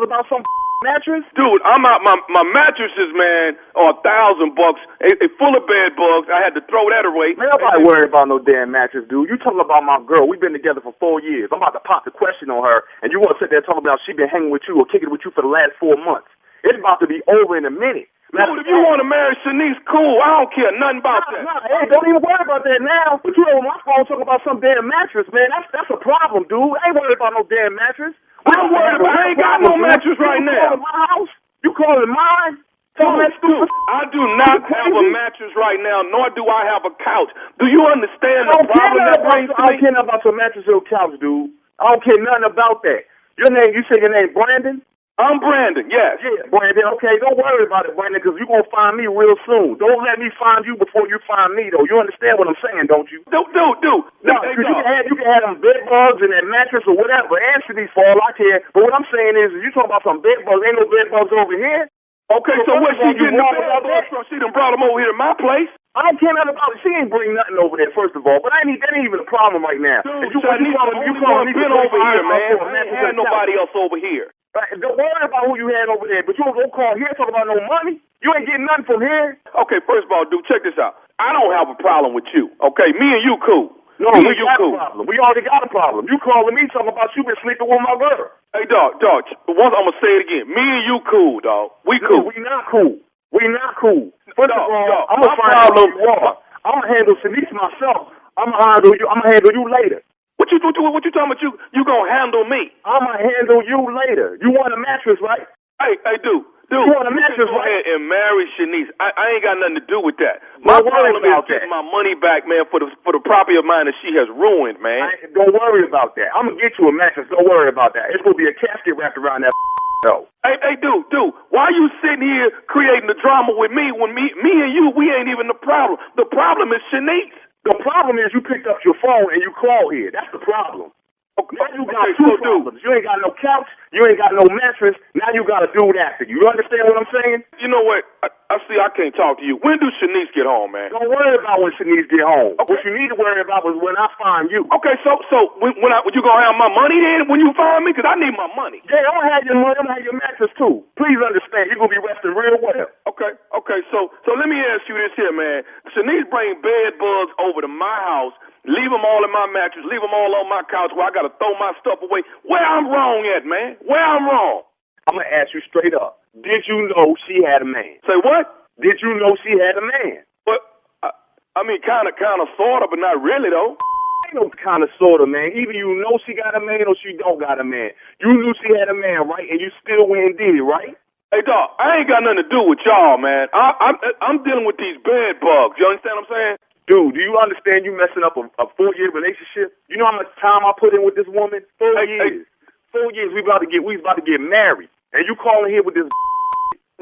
about some mattress? Dude, I'm out. My mattresses, man, are $1,000. It's full of bed bugs. I had to throw that away. Man, nobody worried about no damn mattress, dude. You talking about my girl? We've been together for 4 years. I'm about to pop the question on her, and you want to sit there talking about she been hanging with you or kicking with you for the last 4 months. It's about to be over in a minute. Dude, if you want to marry Shanice, cool. I don't care nothing about that. Hey, don't even worry about that now. But you on my phone talking about some damn mattress, man. That's a problem, dude. I ain't worried about no damn mattress. I'm worried about. I ain't got no mattress right now. You calling my house? You calling mine? Dude, I do not have a mattress right now, nor do I have a couch. Do you understand the problem that brings to me? I don't care nothing about your mattress or couch, dude. I don't care nothing about that. Your name, you say your name Brandon? I'm Brandon, yes. Yeah, Brandon, okay, don't worry about it, Brandon, because you're going to find me real soon. Don't let me find you before you find me, though. You understand what I'm saying, don't you? Dude. No, you can have them bed bugs and that mattress or whatever. Answer these for all I care. But what I'm saying is, you talking about some bed bugs, ain't no bed bugs over here. Okay, so where's she getting the bed bugs from? She done brought them over here to my place. I don't care nothing about it. She ain't bring nothing over there, first of all. But that ain't even a problem right now. Dude, you calling me over here, man. I ain't had nobody else over here. Don't worry about who you had over there, but you don't call here talking about no money. You ain't getting nothing from here. Okay, first of all, dude, check this out. I don't have a problem with you, okay? Me and you cool. No, we got a problem. We already got a problem. You calling me talking about you been sleeping with my girl. Hey, dog, once I'm going to say it again. Me and you cool, dog. We cool. We not cool. First of all, I'm going to find out who you are. I'm going to handle Shanice myself. I'm going to handle you later. What you talking about? You gonna handle me? I'm gonna handle you later. You want a mattress, right? Hey, dude. You want a mattress, go right? ahead and marry Shanice. I ain't got nothing to do with that. My problem is getting my money back, man, for the property of mine that she has ruined, man. Don't worry about that. I'm gonna get you a mattress. Don't worry about that. It's gonna be a casket wrapped around that though. Hey, dude. Why you sitting here creating the drama with me when me and you, we ain't even the problem. The problem is Shanice. The problem is you picked up your phone and you called here. That's the problem. Now you got two problems. You ain't got no couch. You ain't got no mattress. Now you got a dude after you. You understand what I'm saying? You know what? I see I can't talk to you. When do Shanice get home, man? Don't worry about when Shanice get home. Okay. What you need to worry about is when I find you. Okay, so when you going to have my money then when you find me? Because I need my money. Yeah, I'm going to have your money. I'm going to have your mattress too. Please understand. You're going to be resting real well. Okay, so let me ask you this here, man. Shanice bring bed bugs over to my house. Leave them all in my mattress. Leave them all on my couch where I got to throw my stuff away. Where I'm wrong at, man? Where I'm wrong? I'm going to ask you straight up. Did you know she had a man? Say what? Did you know she had a man? But, I mean, kind of, sort of, but not really, though. Ain't no kind of, sort of, man. Either you know she got a man or she don't got a man. You knew she had a man, right? And you still went and did it, right? Hey, dog, I ain't got nothing to do with y'all, man. I'm dealing with these bed bugs. You understand what I'm saying? Dude, do you understand you messing up a 4-year relationship? You know how much time I put in with this woman? 4 years. 4 years we about to get married. And you calling here with this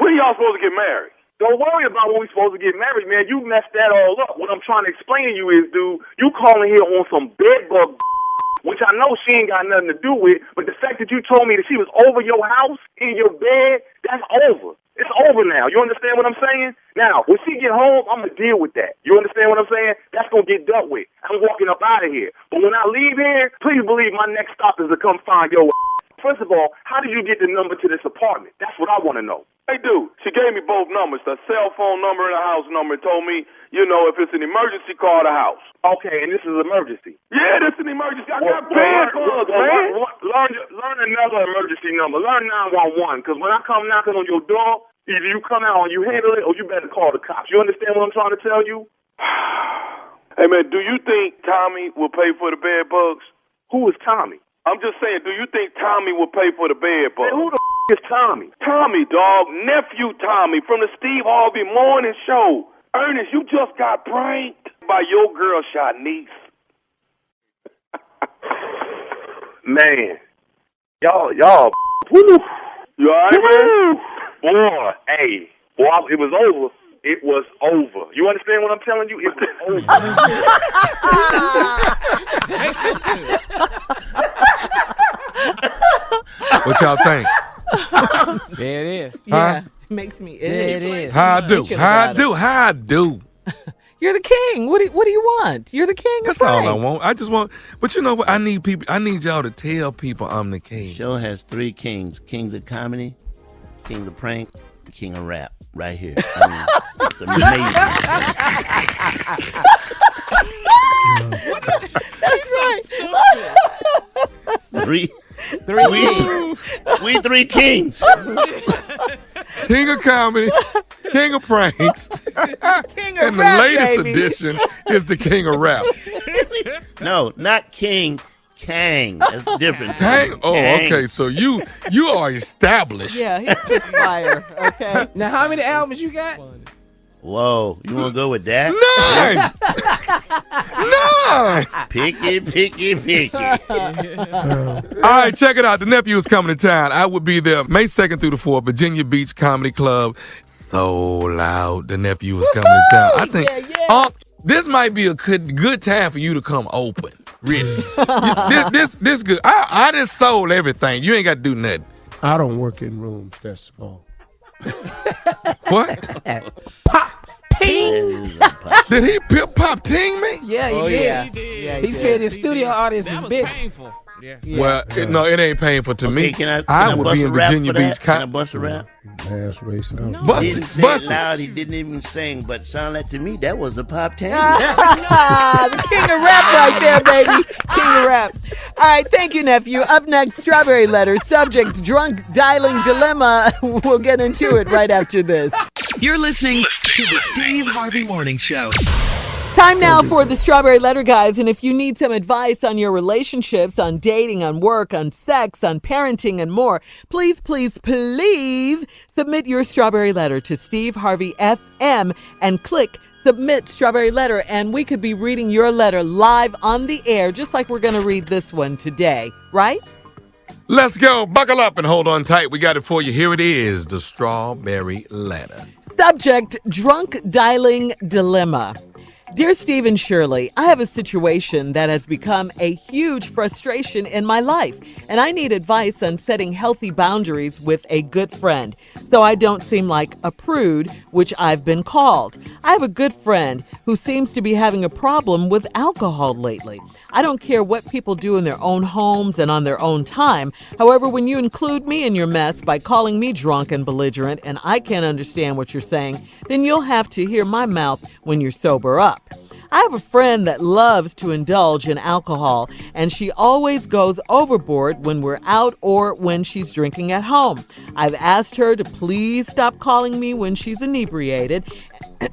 When y'all supposed to get married? Don't worry about when we supposed to get married, man. You messed that all up. What I'm trying to explain to you is, dude, you calling here on some bed bug which I know she ain't got nothing to do with, but the fact that you told me that she was over your house, in your bed, that's over. It's over now. You understand what I'm saying? Now, when she get home, I'm going to deal with that. You understand what I'm saying? That's going to get dealt with. I'm walking up out of here. But when I leave here, please believe my next stop is to come find your First of all, how did you get the number to this apartment? That's what I want to know. Hey, dude, she gave me both numbers, the cell phone number and the house number, and told me, if it's an emergency, call the house. Okay, and this is an emergency. Yeah, this is an emergency. I got bad bugs, man. Learn another emergency number. Learn 911, because when I come knocking on your door, either you come out and you handle it, or you better call the cops. You understand what I'm trying to tell you? Hey, man, do you think Tommy will pay for the bed bugs? Who is Tommy? I'm just saying, do you think Tommy will pay for the bed bugs? Hey, who the is Tommy? Tommy, dog. Nephew Tommy from the Steve Harvey Morning Show. Ernest, you just got pranked by your girl, Shanice. Man. Y'all. Woo. You all right, man? Boy, hey. Boy, it was over. It was over. You understand what I'm telling you? It was over. What y'all think? There it is. Yeah, makes me itch. There it is. How I do. You're the king. What do you want? You're the king. That's all I want. I just want. But you know what? I need y'all to tell people I'm the king. The show has three kings: kings of comedy, king of prank, and king of rap. Right here. I mean, it's amazing. That's right. We three kings. King of comedy, king of pranks, king of and rap, the latest baby. edition is the king of rap. No, not king. Kang. That's different. Kang? Oh, Kang. okay. So you are established. Yeah, he's just fire. Okay. Now, how many albums you got? Whoa, you want to go with that? 9. Picky. All right, check it out. The nephew is coming to town. I will be there May 2nd through the 4th, Virginia Beach Comedy Club. So loud. The nephew is coming to town. I think this might be a good time for you to come open. Really. this good. I just sold everything. You ain't got to do nothing. I don't work in rooms that small. What? Pop ting. Did he pop ting me? Yeah, he did. Yeah, he said his studio audience is big. Painful. Yeah. Well, no, it ain't painful to me. Can I would bust be a in rap Virginia for that? Beach. Can I bust a rap? Ass race. He didn't say it loud. He didn't even sing, but sound like to me that was a pop tang. The king of rap right there, baby. King of rap. All right, thank you, nephew. Up next, Strawberry Letter. Subject, drunk dialing dilemma. We'll get into it right after this. You're listening to the Steve Harvey Morning Show. Time now for the Strawberry Letter, guys. And if you need some advice on your relationships, on dating, on work, on sex, on parenting, and more, please submit your Strawberry Letter to Steve Harvey FM and click Submit Strawberry Letter. And we could be reading your letter live on the air, just like we're going to read this one today, right? Let's go. Buckle up and hold on tight. We got it for you. Here it is, the Strawberry Letter. Subject, drunk dialing dilemma. Dear Steve and Shirley, I have a situation that has become a huge frustration in my life, and I need advice on setting healthy boundaries with a good friend so I don't seem like a prude, which I've been called. I have a good friend who seems to be having a problem with alcohol lately. I don't care what people do in their own homes and on their own time. However, when you include me in your mess by calling me drunk and belligerent and I can't understand what you're saying, then you'll have to hear my mouth when you're sober up. I have a friend that loves to indulge in alcohol, and she always goes overboard when we're out or when she's drinking at home. I've asked her to please stop calling me when she's inebriated,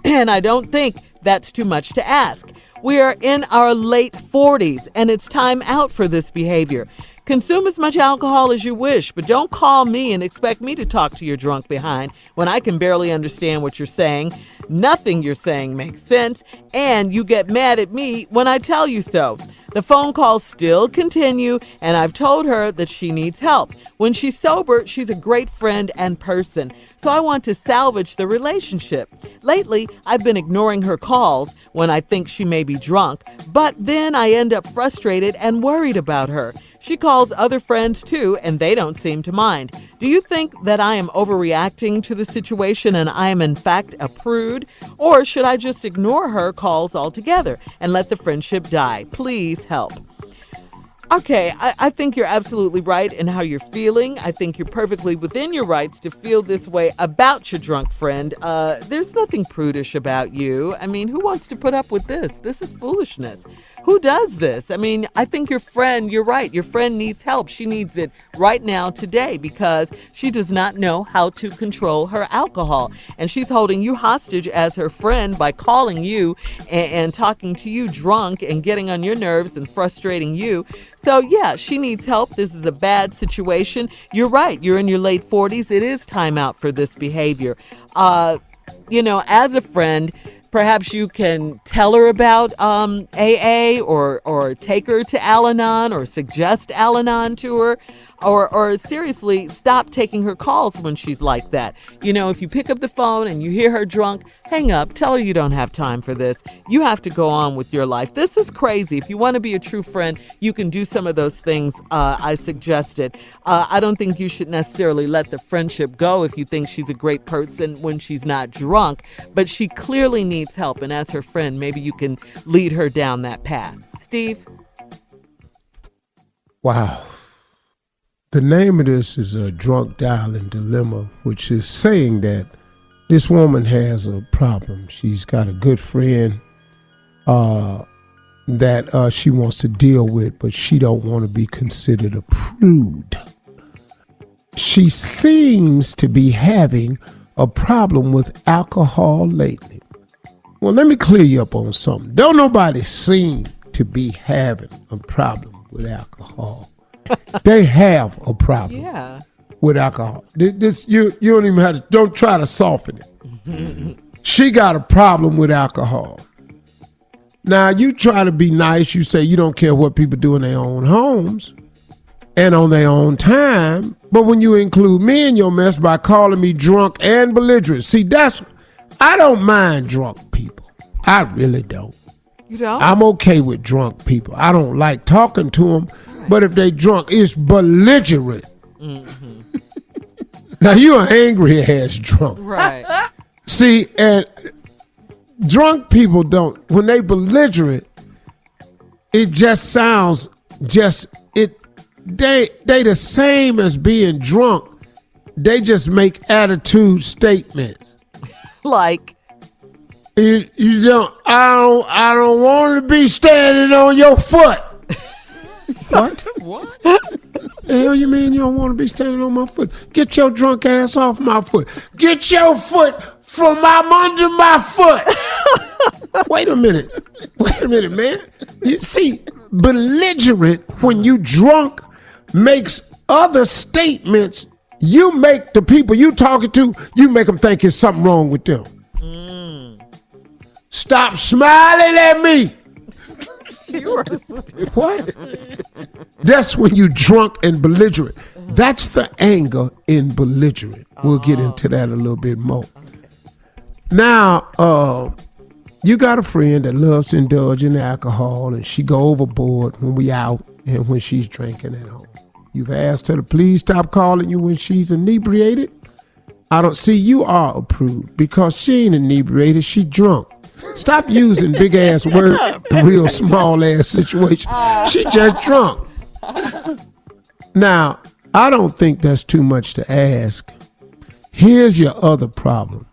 and I don't think that's too much to ask. We are in our late 40s, and it's time out for this behavior. Consume as much alcohol as you wish, but don't call me and expect me to talk to your drunk behind when I can barely understand what you're saying. Nothing you're saying makes sense, and you get mad at me when I tell you so. The phone calls still continue, and I've told her that she needs help. When she's sober, she's a great friend and person, so I want to salvage the relationship. Lately, I've been ignoring her calls when I think she may be drunk, but then I end up frustrated and worried about her. She calls other friends too, and they don't seem to mind. Do you think that I am overreacting to the situation and I am in fact a prude? Or should I just ignore her calls altogether and let the friendship die? Please help. Okay, I think you're absolutely right in how you're feeling. I think you're perfectly within your rights to feel this way about your drunk friend. There's nothing prudish about you. I mean, who wants to put up with this? This is foolishness. Who does this? I mean, I think your friend, you're right. Your friend needs help. She needs it right now, today, because she does not know how to control her alcohol. And she's holding you hostage as her friend by calling you and talking to you drunk and getting on your nerves and frustrating you. So, yeah, she needs help. This is a bad situation. You're right. You're in your late 40s. It is time out for this behavior. As a friend, perhaps you can tell her about AA or take her to Al-Anon or suggest Al-Anon to her. Or seriously, stop taking her calls when she's like that. If you pick up the phone and you hear her drunk, hang up. Tell her you don't have time for this. You have to go on with your life. This is crazy. If you want to be a true friend, you can do some of those things I suggested. I don't think you should necessarily let the friendship go if you think she's a great person when she's not drunk. But she clearly needs help. And as her friend, maybe you can lead her down that path. Steve? Wow. The name of this is a drunk dialing dilemma, which is saying that this woman has a problem. She's got a good friend that she wants to deal with, but she don't want to be considered a prude. She seems to be having a problem with alcohol lately. Well, let me clear you up on something. Don't nobody seem to be having a problem with alcohol. They have a problem with alcohol. This you don't even have to, don't try to soften it. She got a problem with alcohol. Now, you try to be nice. You say you don't care what people do in their own homes and on their own time. But when you include me in your mess by calling me drunk and belligerent, see, I don't mind drunk people. I really don't. You don't? I'm okay with drunk people. I don't like talking to them. But if they drunk, it's belligerent. Mm-hmm. Now, you're an angry ass drunk. Right. See, and drunk people don't, when they belligerent, it just sounds they the same as being drunk. They just make attitude statements. Like? I don't want to be standing on your foot. What? What? The hell you mean you don't want to be standing on my foot? Get your drunk ass off my foot. Get your foot from under my foot. Wait a minute, man. You see, belligerent when you drunk makes other statements. You make the people you talking to, you make them think there's something wrong with them. Stop smiling at me. What? That's when you drunk and belligerent. That's the anger in belligerent. We'll get into that a little bit more. Now, you got a friend that loves to indulge in alcohol, and she go overboard when we out and when she's drinking at home. You've asked her to please stop calling you when she's inebriated. I don't see you are a prude because she ain't inebriated, she drunk. Stop using big ass words, real small ass situation. She just drunk. Now, I don't think that's too much to ask. Here's your other problem.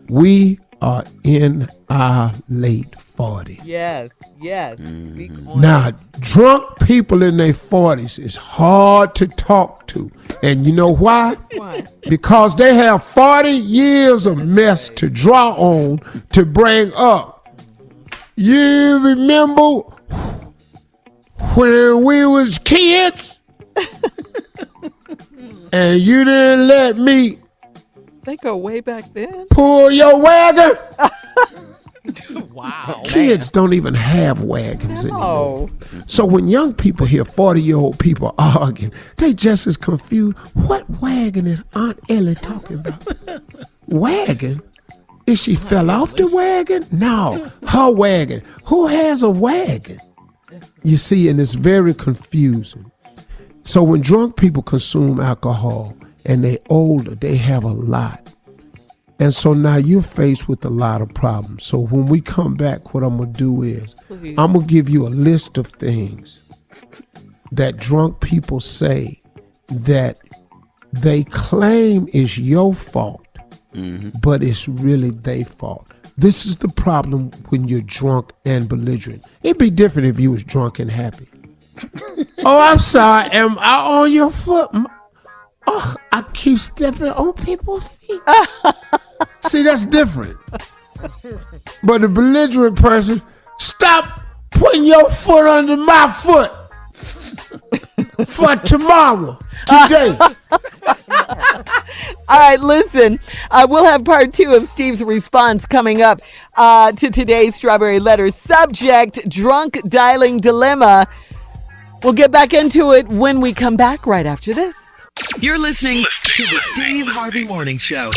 We are in our late 40s. Yes. Now, drunk people in their 40s is hard to talk to. And you know why? Why? Because they have 40 years of mess to draw on to bring up. You remember when we was kids? And you didn't let me They go way back then. pull your wagon? Wow. Kids don't even have wagons anymore. So when young people hear 40-year-old people arguing, they just as confused. What wagon is Aunt Ellie talking about? Wagon? Is she fell off the wagon? No, her wagon. Who has a wagon? You see, and it's very confusing. So when drunk people consume alcohol and they're older, they have a lot. And so now you're faced with a lot of problems. So when we come back, what I'm going to do is I'm going to give you a list of things that drunk people say that they claim is your fault, but it's really their fault. This is the problem when you're drunk and belligerent. It'd be different if you was drunk and happy. Oh, I'm sorry. Am I on your foot? Oh, I keep stepping on people's feet. See, that's different. But the belligerent person, stop putting your foot under my foot for tomorrow, today. All right, listen, we'll have part 2 of Steve's response coming up to today's Strawberry Letter subject, drunk dialing dilemma. We'll get back into it when we come back right after this. You're listening to the Steve Harvey Morning Show.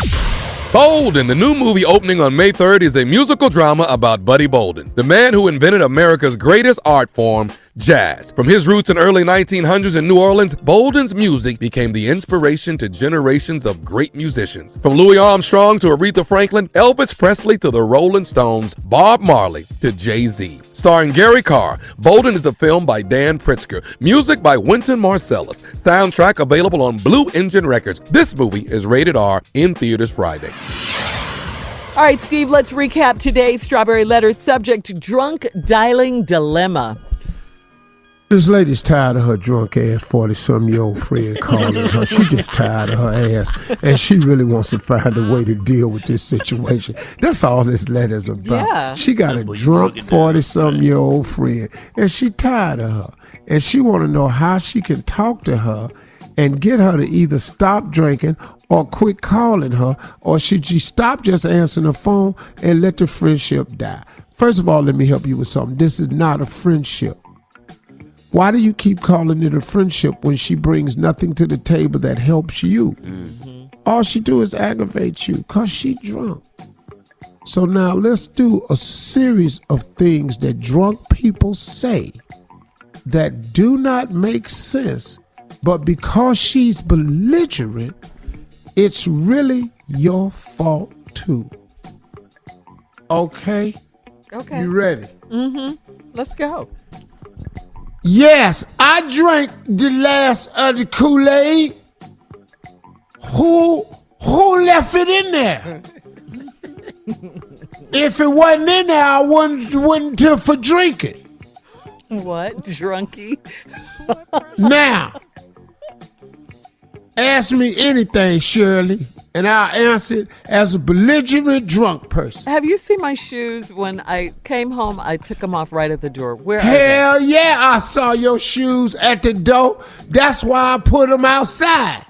Bolden, the new movie opening on May 3rd, is a musical drama about Buddy Bolden, the man who invented America's greatest art form, jazz. From his roots in early 1900s in New Orleans, Bolden's music became the inspiration to generations of great musicians. From Louis Armstrong to Aretha Franklin, Elvis Presley to the Rolling Stones, Bob Marley to Jay-Z. Starring Gary Carr, Bolden is a film by Dan Pritzker. Music by Wynton Marsalis. Soundtrack available on Blue Engine Records. This movie is rated R, in theaters Friday. All right, Steve, let's recap today's Strawberry Letter subject, drunk dialing dilemma. This lady's tired of her drunk ass 40-some-year-old friend calling her. She just tired of her ass, and she really wants to find a way to deal with this situation. That's all this letter's about. Yeah. She got a drunk 40-some-year-old friend, and she tired of her. And she want to know how she can talk to her and get her to either stop drinking or quit calling her, or should she stop just answering the phone and let the friendship die? First of all, let me help you with something. This is not a friendship. Why do you keep calling it a friendship when she brings nothing to the table that helps you? All she do is aggravate you because she drunk. So now let's do a series of things that drunk people say that do not make sense, but because she's belligerent, it's really your fault too. Okay? Okay. You ready? Let's go. Yes, I drank the last of the Kool-Aid. Who left it in there? If it wasn't in there, I wouldn't do for drinking. What? Drunkie? Now, ask me anything, Shirley, and I'll answer it as a belligerent drunk person. Have you seen my shoes? When I came home, I took them off right at the door. Where Hell are they? yeah, I saw your shoes at the door. That's why I put them outside.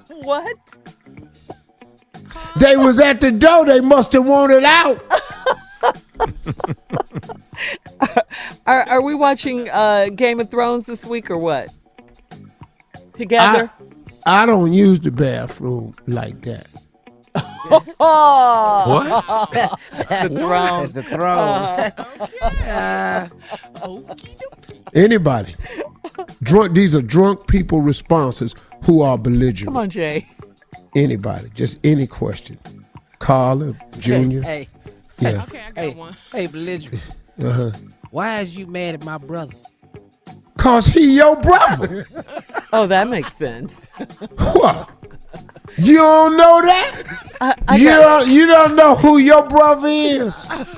What? They was at the door. They must have wanted out. Are we watching Game of Thrones this week or what? Together? I don't use the bathroom like that. What? The throne. The throne. Anybody. Drunk. These are drunk people responses who are belligerent. Come on, Jay. Anybody. Just any question. Carla, Junior. Hey. Yeah. Okay, I got one. Hey, belligerent. Uh-huh. Why is you mad at my brother? Cause he your brother. Oh, that makes sense. What? You don't know that? You don't know who your brother is?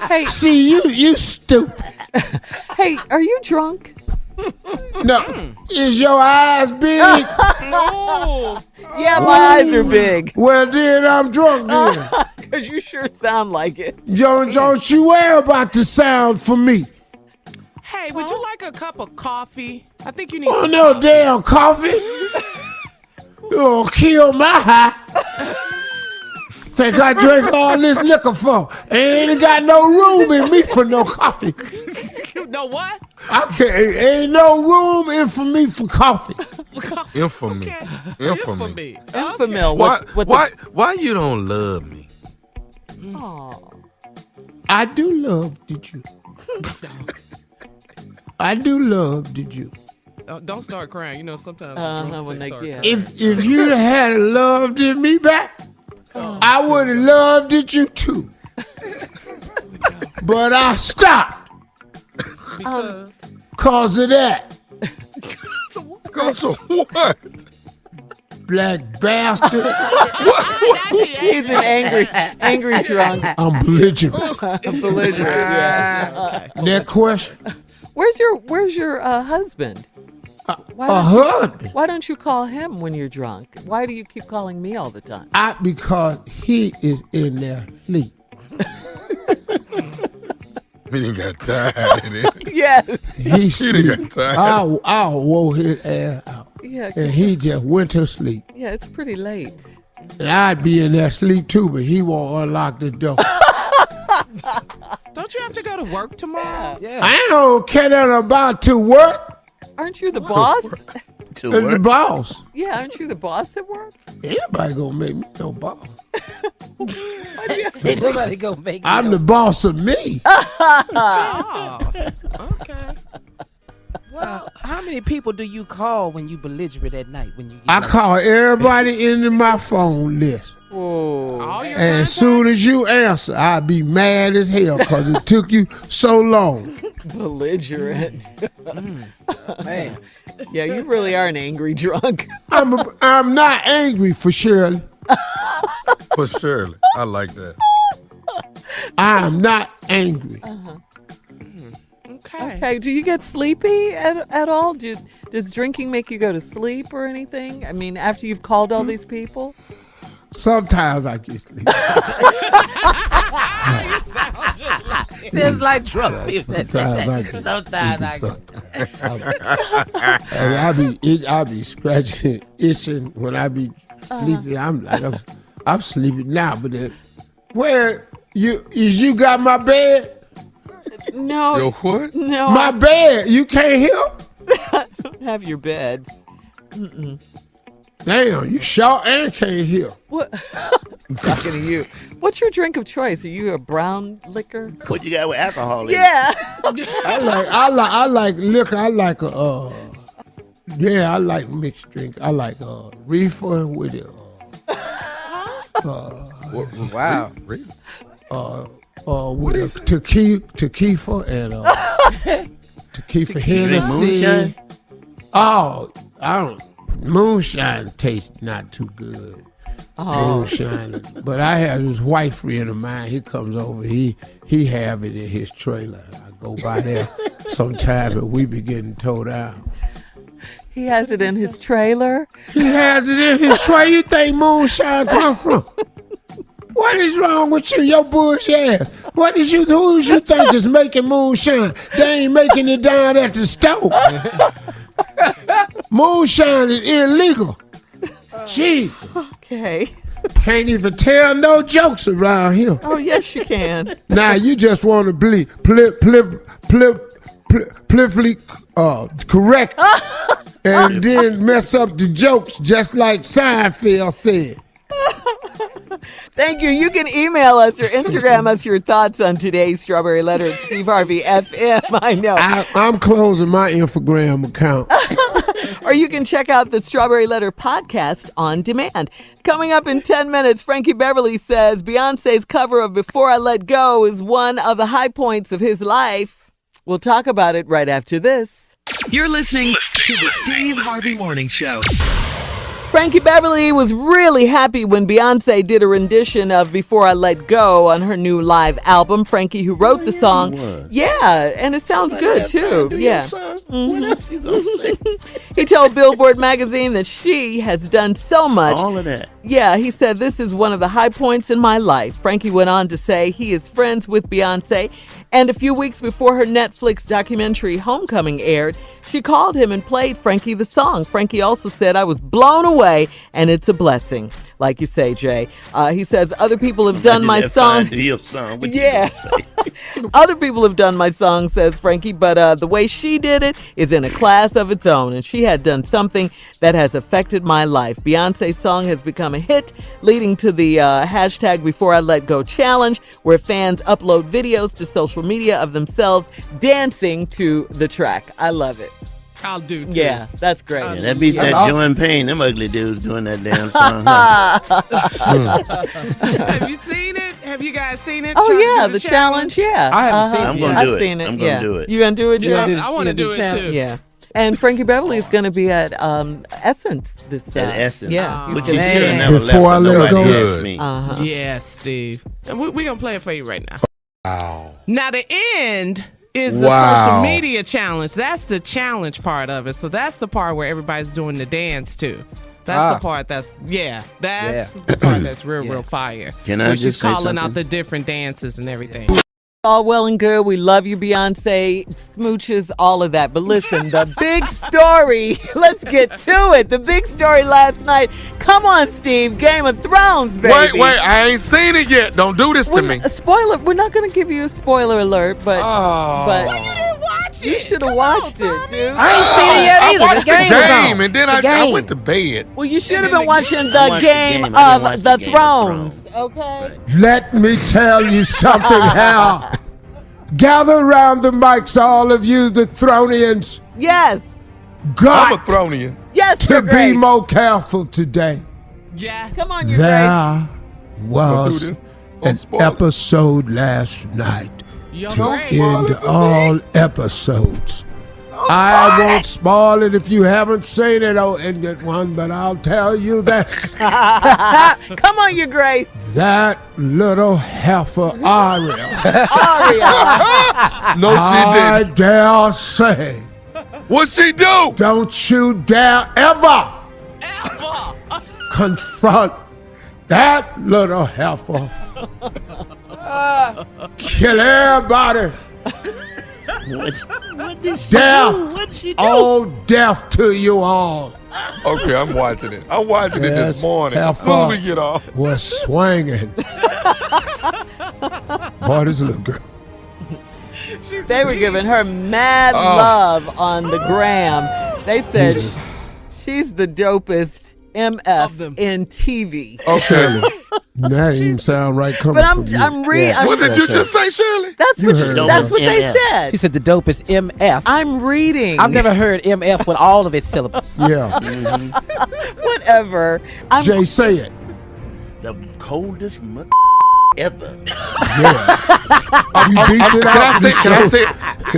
Hey. See, you stupid. Hey, are you drunk? No. Is your eyes big? No. Yeah, my eyes are big. Well, then I'm drunk then. Because you sure sound like it. Don't you worry about the sound for me. Hey, would you like a cup of coffee? I think you need Oh, some no coffee. damn coffee. You'll kill my high. Think I drink all this liquor for? Ain't got no room in me for no coffee. You know what? Ain't no room in for me for coffee. Infamy. Okay. Infamy. Infamil. Why you don't love me? Oh. I do love the Jew. I do love the Jew. Don't start crying. You know, sometimes when they get. If you'd had loved me back, I would have loved it you too. But I stopped because of that. Because of what? Black bastard. He's an angry drunk. I'm belligerent. Belligerent, yeah. Next question. Where's your husband? Husband? Why don't you call him when you're drunk? Why do you keep calling me all the time? Because he is in there sleep. He didn't got tired. Yes. He didn't got tired. I wore his ass out. Yeah. And he just went to sleep. Yeah, it's pretty late. And I'd be in there sleep too, but he won't unlock the door. Don't you have to go to work tomorrow? Yeah. I don't care nothing about to work. Aren't you the boss? To work? The boss. Yeah, aren't you the boss at work? Anybody gonna make me no boss. Ain't nobody gonna make me I'm the boss of me. Oh, okay. Well, how many people do you call when you belligerent at night? When you I call everybody into my phone list. Whoa. And as soon as you answer, I'll be mad as hell because it took you so long. Belligerent. Man. Yeah, you really are an angry drunk. I'm not angry for Shirley. For Shirley. I like that. I'm not angry. Okay. Do you get sleepy at all? Does drinking make you go to sleep or anything? I mean, after you've called all these people? Sometimes I get sleepy. You sound just like it's like drunk people. Sometimes I get and I be scratching, itching when I be sleeping. I'm sleeping now, but then where you got my bed? No. Your what? No. My bed. You can't hear? I don't have your beds. Mm-mm. Damn, you short and can't hear. What? I'm talking to you. What's your drink of choice? Are you a brown liquor? What you got with alcohol in it? Yeah. I like liquor. I like I like mixed drink. I like reefer with it. Wow. With a tequila and tequila Hennessy. Oh, I don't. Moonshine tastes not too good. Moonshine, but I have this white friend of mine. He comes over. He have it in his trailer. I go by there sometime, and we be getting towed out. He has it in his trailer. He has it in his trailer. You think moonshine come from? What is wrong with you, your bullshit ass? Who you think is making moonshine? They ain't making it down at the store. Moonshine is illegal. Jesus. Okay. Can't even tell no jokes around here. Oh, yes, you can. Now you just want to be correct and then mess up the jokes just like Seinfeld said. Thank you. You can email us or Instagram us your thoughts on today's Strawberry Letter at Steve Harvey FM. I know. I'm closing my Instagram account. Or you can check out the Strawberry Letter podcast on demand. Coming up in 10 minutes, Frankie Beverly says Beyonce's cover of Before I Let Go is one of the high points of his life. We'll talk about it right after this. You're listening to the Steve Harvey Morning Show. Frankie Beverly was really happy when Beyonce did a rendition of Before I Let Go on her new live album. Frankie, who wrote the song. Yeah, and it sounds good, too. Yeah. What else you gonna say? He told Billboard magazine that she has done so much. All of that. Yeah, he said, this is one of the high points in my life. Frankie went on to say he is friends with Beyonce. And a few weeks before her Netflix documentary Homecoming aired, she called him and played Frankie the song. Frankie also said, I was blown away and it's a blessing. like you say, Jay. He says, other people have done my song. Yeah. Other people have done my song, says Frankie, but the way she did it is in a class of its own, and she had done something that has affected my life. Beyonce's song has become a hit, leading to the hashtag Before I Let Go challenge, where fans upload videos to social media of themselves dancing to the track. I love it. I'll do too. Yeah, that's great. Yeah, that beats that awesome. Joy and Pain. Them ugly dudes doing that damn song. Have you seen it? Have you guys seen it? Oh, yeah, the challenge. Yeah. I haven't seen it. I'm going to do it. Seen it. I'm going to do it. You going to do it, Jay? I want to do it too. Yeah. And Frankie Beverly is going to be at Essence this At Essence. Yeah. But you should have never left. Before I let Nobody go. asked me. Yes, Steve. And we're going to play it for you right now. Wow. Now, the end is the social media challenge. That's the challenge part of it. So that's the part where everybody's doing the dance too. That's the part that's the part that's real fire. Can I where just she's say calling out something? the different dances and everything. All well and good. We love you, Beyonce, smooches, all of that. But listen, the big story, let's get to it. The big story last night. Come on, Steve. Game of Thrones, baby. Wait, I ain't seen it yet. Don't do this to me. A spoiler. We're not going to give you a spoiler alert, but You didn't watch it. you should have watched it, dude. I ain't seen it yet I either. watched the game was on. game, and then I went to bed. Well, you should have been watching the watched Game the game. I didn't watch of the the Game of Thrones. Okay. Let me tell you something, Hal. Gather around the mics, all of you, the Thronians. Yes. I'm a Got Thronian. Yes. to Your be Grace. more careful today. Yes. Come on, Your Grace. There was this. Don't an spoil it. episode last night Your to Grace. end all episodes. I won't spoil it if you haven't seen it, end it one, but I'll tell you that Come on, Your Grace. that little heifer Aria, No, she I didn't. dare say, What'd she do? don't you dare ever confront that little heifer. Kill everybody. What did she Death. do? What did she do? Oh, death to you all. Okay, I'm watching it. I'm watching it Yes, this morning. how As soon as far? we get off. Was swinging. Boy, this little girl. They were giving her mad love on the gram. They said she's the dopest MF in TV. Okay. That didn't even sound right coming But from you. I'm reading. What did you just say, Shirley? That's You what heard that's her. what they MF. said. She said the dopest MF. I'm reading. I've never heard MF with all of its syllables. Yeah. Whatever. Jay, say it. The coldest mother ever. Yeah. You beat it Can out. I say it?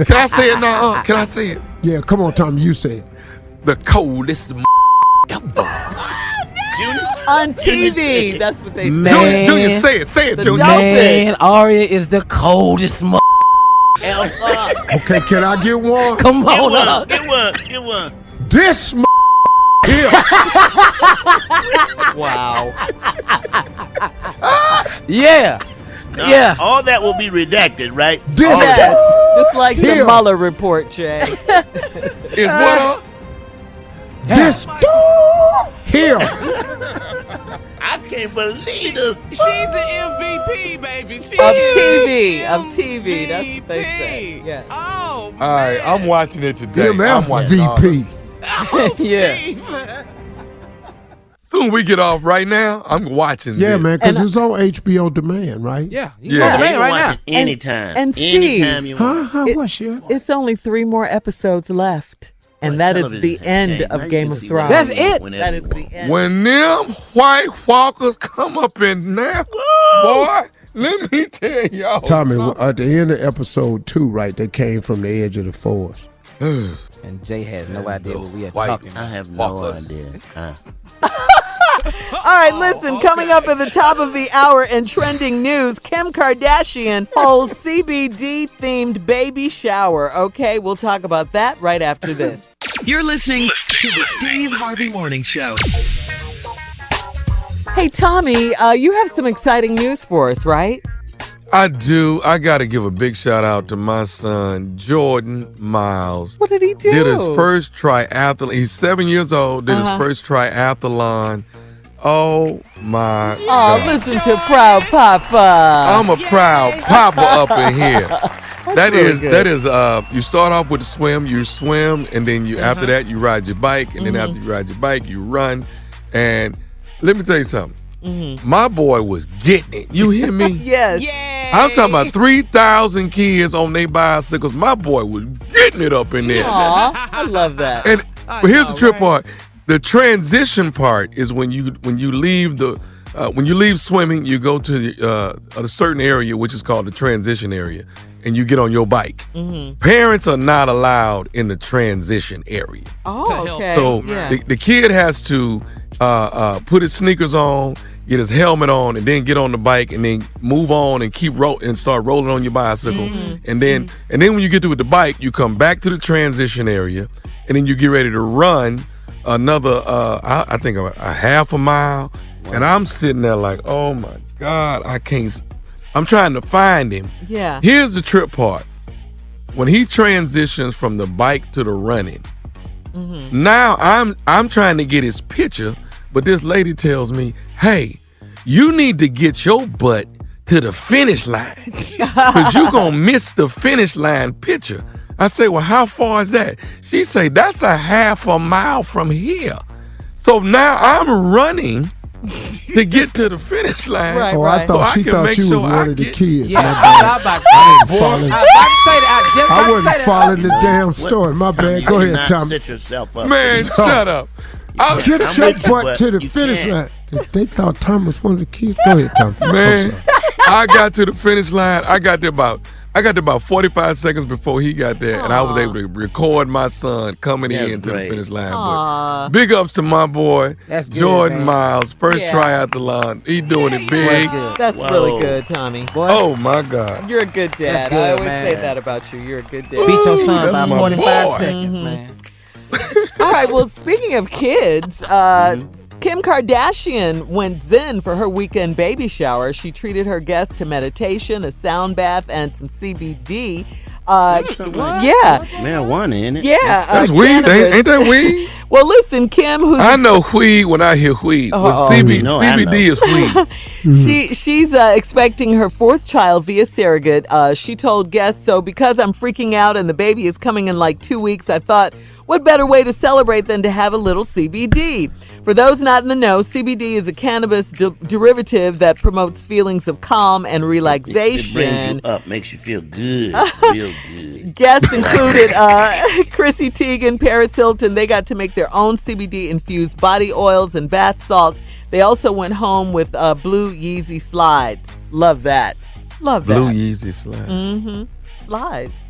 Can I say it now? Can I say it? Yeah, come on, Tom. You say it. The coldest ever. on TV. That's what they say. Man. Junior, say it. Say it, The Junior. Man, Aria is the coldest Okay, can I get one? Come on, Get one. This here. Wow. Yeah. Yeah. All that will be redacted, right? This Yes. Just like the Here. Mueller report, Jay. Is what? This here. I can't believe this. She's the MVP, baby. She Of is TV. Of TV. That's what they say. Yeah. Oh, All right, I'm watching it today. I'm MF watching all of it. VP. Yeah. Soon we get off right now. I'm watching Yeah, this. man, because And- it's on HBO demand, right? Yeah. Yeah. Yeah. You Man, can right watch now. it anytime. And Steve, anytime you want. Huh? What's your? It's only 3 more episodes left. And Well, that is television the has end changed. Now of you Game can of see Thrones. whatever That's you want it. whenever That is you the want. end. When them White Walkers come up in there, boy, let me tell y'all. Tommy, something. at the end of episode 2, right, they came from the edge of the forest. And Jay has no idea what we are White. talking I about. have no Walkers. idea. All right, listen, coming up at the top of the hour in trending news, Kim Kardashian holds CBD-themed baby shower. Okay, we'll talk about that right after this. You're listening to the Steve Harvey Morning Show. Hey, Tommy, you have some exciting news for us, right? I do. I got to give a big shout out to my son, Jordan Miles. What did he do? Did his first triathlon. He's 7 years old. Did his first triathlon Oh my Oh, God. listen to Proud Papa. I'm a proud papa up in here. That really is good. you start off with the swim, you swim, and then you after that you ride your bike, and then after you ride your bike, you run. And let me tell you something. My boy was getting it. You hear me? Yes. I'm talking about 3,000 kids on their bicycles. My boy was getting it up in there. Aw, I love that. And but here's the trip part. The transition part is when you leave when you leave swimming, you go to a certain area which is called the transition area, and you get on your bike. Parents are not allowed in the transition area. Oh, okay. So yeah. the kid has to put his sneakers on, get his helmet on, and then get on the bike, and then move on and keep and start rolling on your bicycle. And then when you get to the bike, you come back to the transition area, and then you get ready to run another I think a half a mile. And I'm sitting there like, oh my God, I'm trying to find him. Yeah. Here's the trip part. When he transitions from the bike to the running, now I'm trying to get his picture, but this lady tells me, hey, you need to get your butt to the finish line because you're going to miss the finish line picture. I say, well, how far is that? She say, that's a half a mile from here. So now I'm running to get to the finish line. Right, Oh, right. I thought she thought she was one of the kids. Yeah, My I bad. I wasn't following the damn story. My bad. Go ahead, Tommy. Set yourself up. Man, shut up. Get I'm your with you, butt but to the you finish can't. line. They thought Tommy was one of the kids. Go ahead, Tommy. Man, I got to the finish line. I got there about 45 seconds before he got there, and I was able to record my son coming in to the finish line. But big ups to my boy, That's good, Jordan man. Miles. First try out the line. He doing it big. That's really good, Tommy. Boy, Oh, my God. You're a good dad. That's good, I always man. say that about you. You're a good dad. beat your son that's by my 45 boy. seconds, man. All right, well, speaking of kids, Kim Kardashian went zen for her weekend baby shower. She treated her guests to meditation, a sound bath, and some CBD. Yeah. Marijuana, ain't it? Yeah. That's weed. Ain't that weed? Well, listen, Kim, who's I know weed when I hear weed. But CBD is weed. She's expecting her fourth child via surrogate. She told guests, so because I'm freaking out and the baby is coming in like 2 weeks, I thought, what better way to celebrate than to have a little CBD? For those not in the know, CBD is a cannabis derivative that promotes feelings of calm and relaxation. It brings you up, makes you feel good, real good. Guests included Chrissy Teigen, Paris Hilton. They got to make their own CBD-infused body oils and bath salts. They also went home with blue Yeezy slides. Love that. Love that. Blue Yeezy slide. Mm-hmm. Slides.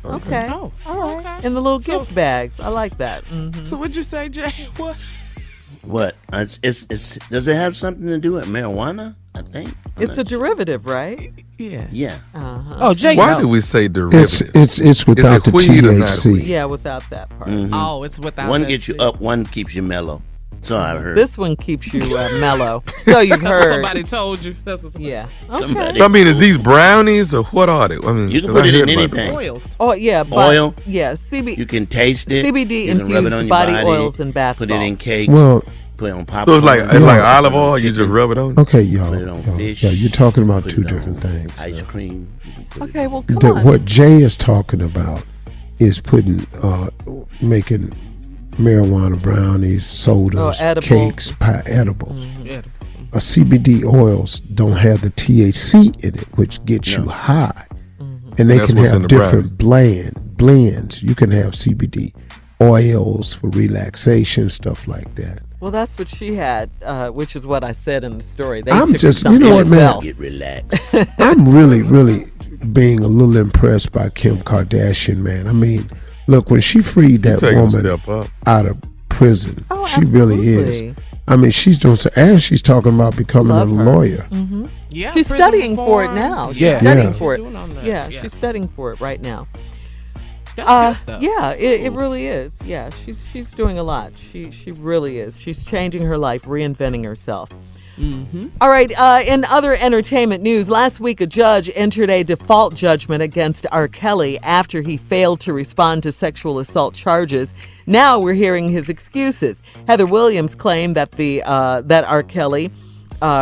Okay. Oh, all right. okay. In the little gift bags. I like that. Mm-hmm. So what'd you say, Jay? What? What? It's does it have something to do with marijuana? I think It's a derivative, right? Yeah. Yeah. Uh-huh. Oh, Jay. Why do we say derivative? It's without the weed or not THC. weed? Yeah, without that part. Oh, it's without One that gets you too. up, one keeps you mellow. So I've heard. This one keeps you mellow. So you've That's what heard. somebody told you. That's what somebody Yeah. Somebody. I mean, is these brownies or what are they? I mean, You can 'cause put I it in heard about anything. oils. Oh, yeah. But, Oil? Yeah. You can taste it. CBD you can rub it infused on your body oils and bath Put it in salts. cakes. Well, put it on So popcorn. it's like Yeah. olive oil. You just rub it on. okay, y'all. Put it on fish. Yeah, you're talking about Put two it on different things. Ice cream. You can put it Okay, on- well, come on. What Jay is talking about is making marijuana brownies, sodas, edibles. cakes, pie, edibles. Yeah. CBD oils don't have the THC in it, which gets you high. And they That's can what's in have the different blends. You can have CBD oils for relaxation, stuff like that. Well, that's what she had, which is what I said in the story. They I'm took just- something you know what, man? else. Get relaxed. I'm really being a little impressed by Kim Kardashian, man. I mean, look, when she freed that Taking a woman step up. out of prison, Oh, she really absolutely. is. I mean, she's doing so, and she's talking about becoming Love a her. lawyer. Yeah. She's prison studying for it reform. now. She's Yeah. studying Yeah. for it. Doing all that. Yeah, she's studying for it right now. That's good, though. Yeah, it really is. Yeah, she's doing a lot. She really is. She's changing her life, reinventing herself. Mm-hmm. All right, in other entertainment news, last week a judge entered a default judgment against R. Kelly after he failed to respond to sexual assault charges. Now we're hearing his excuses. Heather Williams claimed that that R. Kelly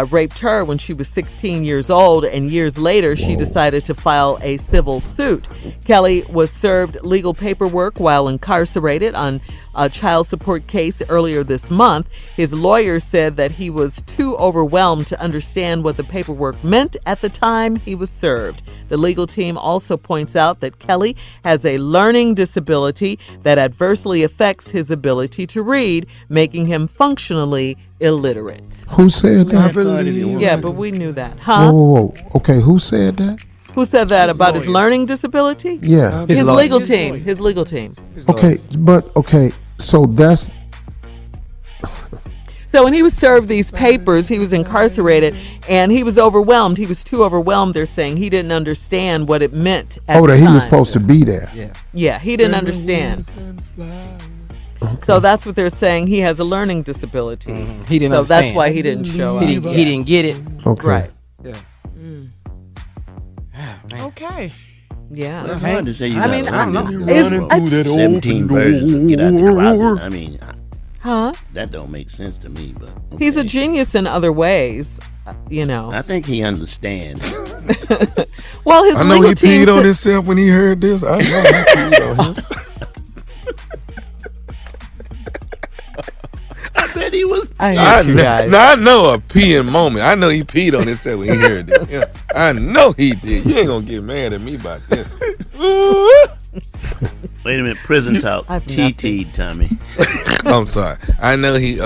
raped her when she was 16 years old, and years later she decided to file a civil suit. Kelly was served legal paperwork while incarcerated on a child support case earlier this month. His lawyer said that he was too overwhelmed to understand what the paperwork meant at the time he was served. The legal team also points out that Kelly has a learning disability that adversely affects his ability to read, making him functionally illiterate. Who said that? Yeah, but we knew that. Huh? Whoa. Okay, who said that? Who said that about his learning disability? Yeah. His legal team. His legal team. Okay, so that's... So when he was served these papers, he was incarcerated, and he was overwhelmed. He was too overwhelmed, they're saying. He didn't understand what it meant at the that time. he was supposed to be there. Yeah, he didn't understand. So that's what they're saying. He has a learning disability. He didn't so understand. that's why he didn't show up. He didn't get it. Okay. Right. Yeah. Okay. Yeah. Well, it's hard to say you I mean, got running through 17 versions of Get Out the Closet. I mean, huh? That don't make sense to me, but okay. He's a genius in other ways, you know. I think he understands. Well, his I know legal he team peed on himself when he heard this. I know he peed on himself. I bet he was. I know a peeing moment. I know he peed on himself when he heard this. Yeah, I know he did. You ain't gonna get mad at me about this. Wait a minute, prison talk. TT'd Tommy. I'm sorry. I know he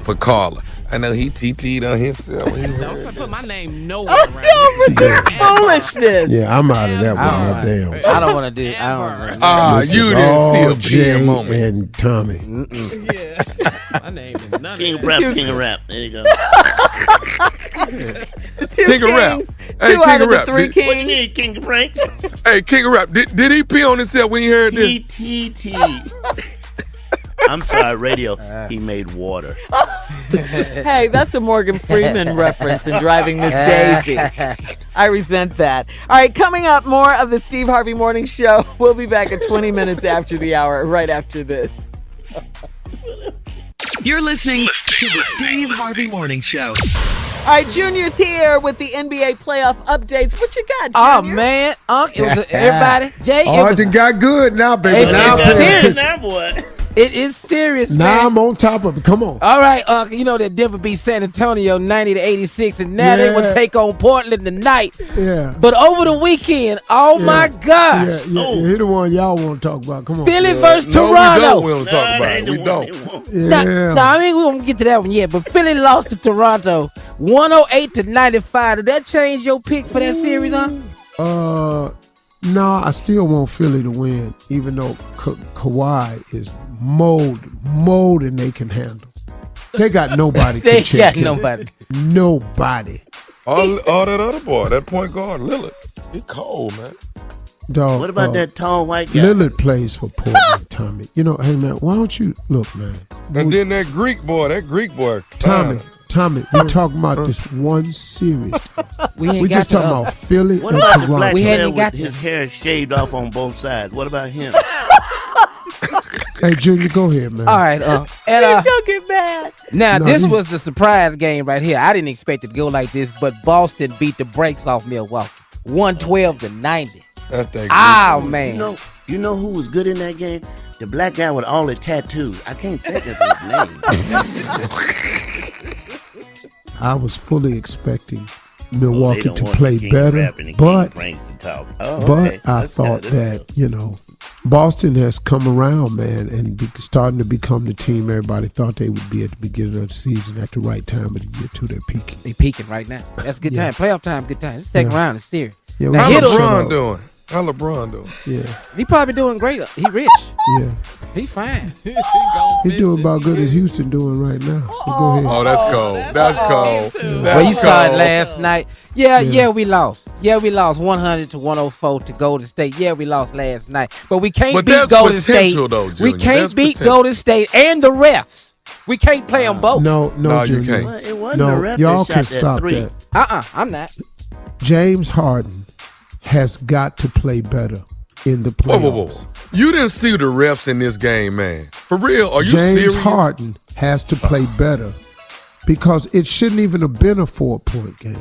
for Carla. I know he TT'd on himself. Don't put my name nowhere around. With this foolishness. Yeah, I'm out of that one. My damn. I don't want to do. I don't. You didn't see a peeing moment. And Tommy. Yeah. My name is none King of of Rap, King of Rap. There you go. King of Rap. Hey, King of Rap. What do you need, King of Pranks? Hey, King of Rap. Did he pee on himself when he heard this? TTT. I'm sorry, radio. He made water. Hey, that's a Morgan Freeman reference in Driving Miss Daisy. I resent that. All right, coming up, more of the Steve Harvey Morning Show. We'll be back at 20 minutes after the hour, right after this. You're listening to the Steve Harvey Morning Show. All right, Junior's here with the NBA playoff updates. What you got, Junior? Oh, man. It was everybody. Jay, It got good now, baby. It's serious. Now, boy. It is serious, now man. I'm on top of it. Come on. All right, you know that Denver beat San Antonio 90-86, and now they will take on Portland tonight. Yeah. But over the weekend, my gosh. Yeah. Here's the one y'all want to talk about. Come on. Philly versus Toronto. We don't talk about it. We don't. Yeah. I mean, we won't get to that one yet, but Philly lost to Toronto 108-95. Did that change your pick for that series, huh? No, I still want Philly to win, even though Kawhi is mold and they can handle. They got nobody. They can check got him. Nobody. All that other boy, that point guard, Lillard. He cold, man. Dog, What about that tall white guy? Lillard plays for Portland, Tommy. You know, hey, man, why don't you look, man? And then that Greek boy, Tommy, we're talking about this one series. We just talking about Philly What and about the Toronto. black We man hadn't got with his hair shaved off on both sides? What about him? Hey, Junior, go ahead, man. All right. Don't get mad. Now, No, this he's- was the surprise game right here. I didn't expect it to go like this, but Boston beat the brakes off Milwaukee 112-90. That's that Oh, man. You know who was good in that game? The black guy with all the tattoos. I can't think of his name. I was fully expecting Milwaukee don't to want play the King better, Rap and the King but Pranks to talk. Oh, but okay. I Let's thought go. that, Boston has come around, man, and starting to become the team everybody thought they would be at the beginning of the season at the right time of the year, too. They're peaking. They peaking right now. That's a good time. Playoff time, good time. This second round is serious. Yeah, Now, How hit him. LeBron doing? How LeBron doing? Yeah, He probably doing great. He rich. yeah. He fine. He's doing about good as Houston doing right now. So go ahead. Oh, that's cold. That's cold. Well, you saw it last night. Yeah, we lost. Yeah, we lost 100-104 to Golden State. Yeah, we lost last night. But we can't But beat there's Golden State. potential, though, We Junior. can't There's beat potential. Golden State and the refs We can't play them both. No, you Junior. can't. Well, it wasn't No, the ref y'all that can shot stop that three. that. I'm not. James Harden has got to play better in the playoffs. Whoa. You didn't see the refs in this game, man. For real? Are you James serious? Harden has to play better because it shouldn't even have been a 4-point game.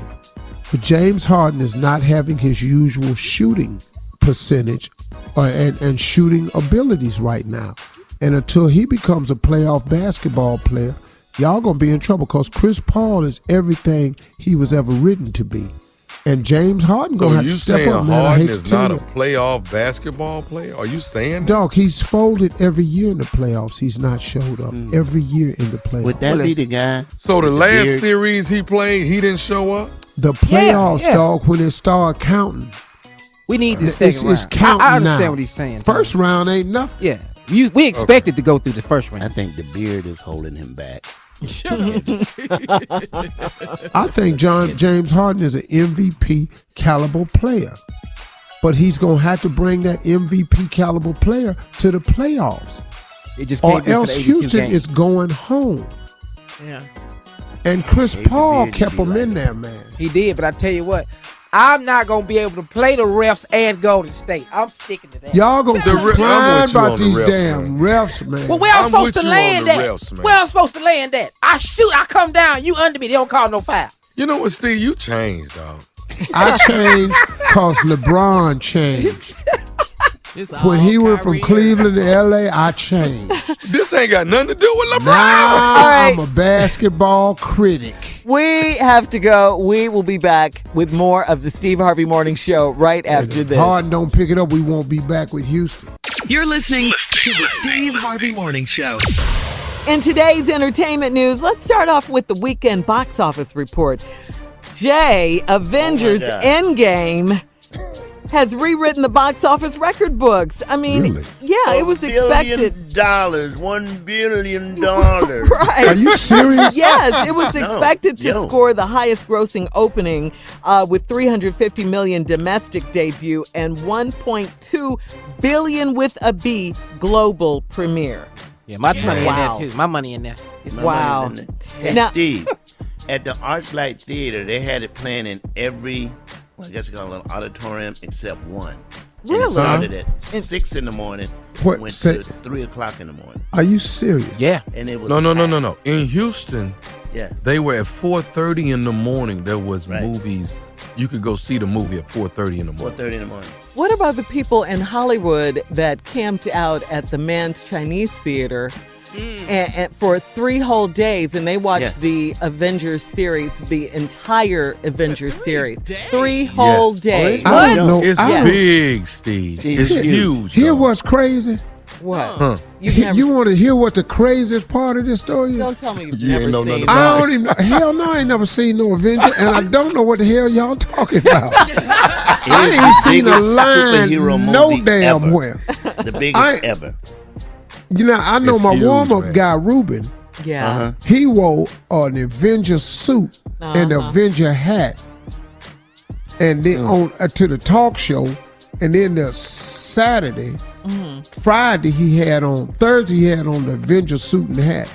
But James Harden is not having his usual shooting percentage and shooting abilities right now. And until he becomes a playoff basketball player, y'all going to be in trouble because Chris Paul is everything he was ever written to be. And James Harden going to have to step up, man. I hate Harden to is tell not you. a playoff basketball player? Are you saying that? Dog, he's folded every year in the playoffs. He's not showed up every year in the playoffs. Would that be the guy? So the with last beard? series he played, he didn't show up? The playoffs, Yeah. dog, when they start counting, We need the it's second round. counting I understand now. what he's saying. First round ain't nothing. Yeah. We expected to go through the first round. I think the beard is holding him back. I think James Harden is an MVP caliber player. But he's going to have to bring that MVP caliber player to the playoffs. It just Or can't be for else the 82 Houston games. is going home. Yeah. And Chris Maybe Paul beard kept be him like in that. there, man. He did, but I tell you what, I'm not going to be able to play the refs and Golden State. I'm sticking to that. Y'all going to I'm with complain you about on the these refs, damn refs, man. Well, where I'm I'm supposed with to you on land the at? refs, man. Where I'm supposed to land at? I shoot, I come down, you under me, they don't call no foul. You know what, Steve? You changed, dog. I changed because LeBron changed. It's When all he went from Kyrie Cleveland to L.A., I changed. This ain't got nothing to do with LeBron. Now right. I'm a basketball critic. We have to go. We will be back with more of the Steve Harvey Morning Show right after this. Harden don't pick it up, we won't be back with Houston. You're listening to the Steve Harvey Morning Show. In today's entertainment news, let's start off with the weekend box office report. Avengers God. Endgame has rewritten the box office record books. I mean, Really? yeah, it was expected. $1 billion. Right. Right. Are you serious? Yes, it was No. expected to Yo. score the highest grossing opening with $350 million domestic debut and $1.2 billion with a B global premiere. Yeah, my money Wow. in there, too. My money in there. My Wow. money's in there. Hey, Now- Steve, at the Archlight Theater, they had it playing in every, well, I guess you call it an auditorium, except one. And Really? it started at 6 in the morning, What, went say- to 3 o'clock in the morning. Are you serious? Yeah. And it was No. In Houston, Yeah. they were at 4:30 in the morning. There was Right. movies. You could go see the movie at 4:30 in the morning. 4:30 in the morning. What about the people in Hollywood that camped out at the Mann's Chinese Theater and for 3 whole days, and they watched Yeah. the Avengers series, the entire Avengers series, days? 3 whole Yes. days? I don't know. It's I don't- big, Steve. Steve, It's it's huge. Hear dog. what's crazy? What? Huh. You've You, never, want to hear what the craziest part of this story is? don't tell me you've You ain't never know seen nothing it. I don't even know. Hell no, I ain't never seen no Avenger, and I don't know what the hell y'all talking about. I ain't seen a biggest line superhero no movie damn ever. where. The biggest I- ever. You know, I know It's my huge, warm-up man. guy, Ruben, Yeah. Uh-huh. he wore an Avenger suit and an Avenger hat. And then on to the talk show, and then the Saturday, Friday he had on, Thursday he had on the Avenger suit and hat.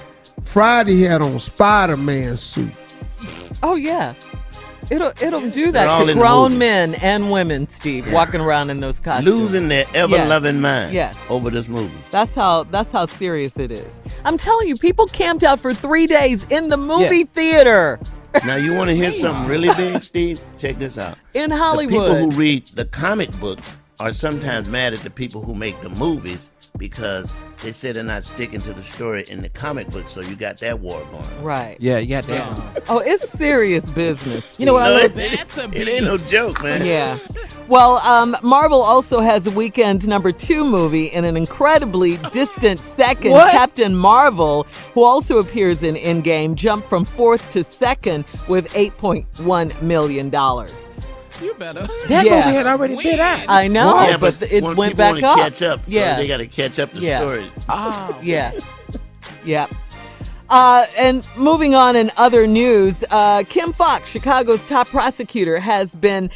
Friday he had on Spider-Man suit. Oh yeah. It'll do They're all that to in the grown movie. men and women, Steve, walking around in those costumes. Losing their ever-loving mind Yes. over this movie. That's how serious it is. I'm telling you, people camped out for 3 days in the movie theater Now, you want to hear something really big, Steve? Check this out. in The Hollywood. people who read the comic books are sometimes mad at the people who make the movies because they say they're not sticking to the story in the comic book, so you got that war going. Right. Yeah, you got that. Oh, it's serious business. You know what I No, love? it ain't no joke, man. Yeah. Well, Marvel also has a weekend #2 movie in an incredibly distant second. What? Captain Marvel, who also appears in Endgame, jumped from 4th to 2nd with $8.1 million. You better. That Yeah. movie had already been out. I know, Yeah, but it when went people back wanna up. catch up, so Yeah. they got to catch up the Yeah. story. Yeah. Yeah. And moving on in other news, Kim Foxx, Chicago's top prosecutor, has been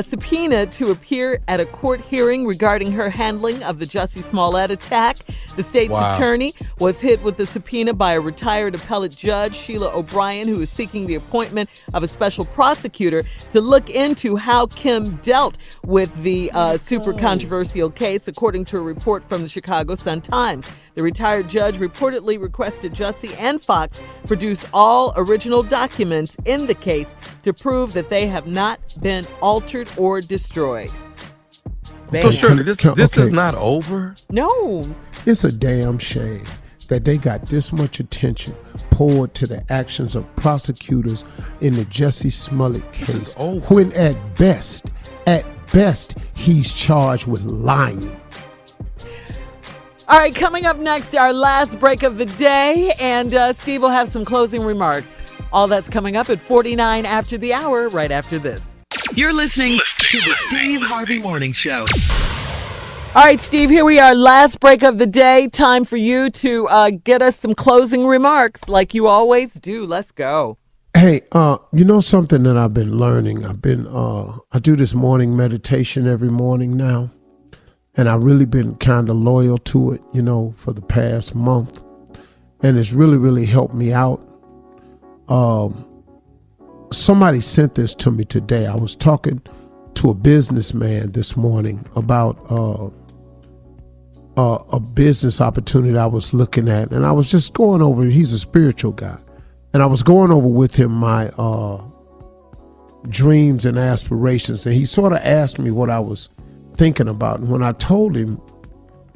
subpoenaed to appear at a court hearing regarding her handling of the Jussie Smollett attack. The state's attorney was hit with the subpoena by a retired appellate judge, Sheila O'Brien, who is seeking the appointment of a special prosecutor to look into how Kim dealt with the super controversial case, according to a report from the Chicago Sun-Times. The retired judge reportedly requested Jussie and Fox produce all original documents in the case to prove that they have not been altered or destroyed. So Shirley, this is not over? No. It's a damn shame that they got this much attention poured to the actions of prosecutors in the Jussie Smollett case, when at best, he's charged with lying. All right, coming up next, our last break of the day, and Steve will have some closing remarks. All that's coming up at 49 after the hour, right after this. You're listening to the Steve Harvey Morning Show. All right, Steve, here we are. Last break of the day. Time for you to get us some closing remarks like you always do. Let's go. Hey, you know something that I've been learning? I do this morning meditation every morning now. And I've really been kind of loyal to it, you know, for the past month. And it's really, really helped me out. Somebody sent this to me today. I was talking to a businessman this morning about a business opportunity I was looking at. And I was just going over, he's a spiritual guy. And I was going over with him my dreams and aspirations. And he sort of asked me what I was thinking about. And when I told him,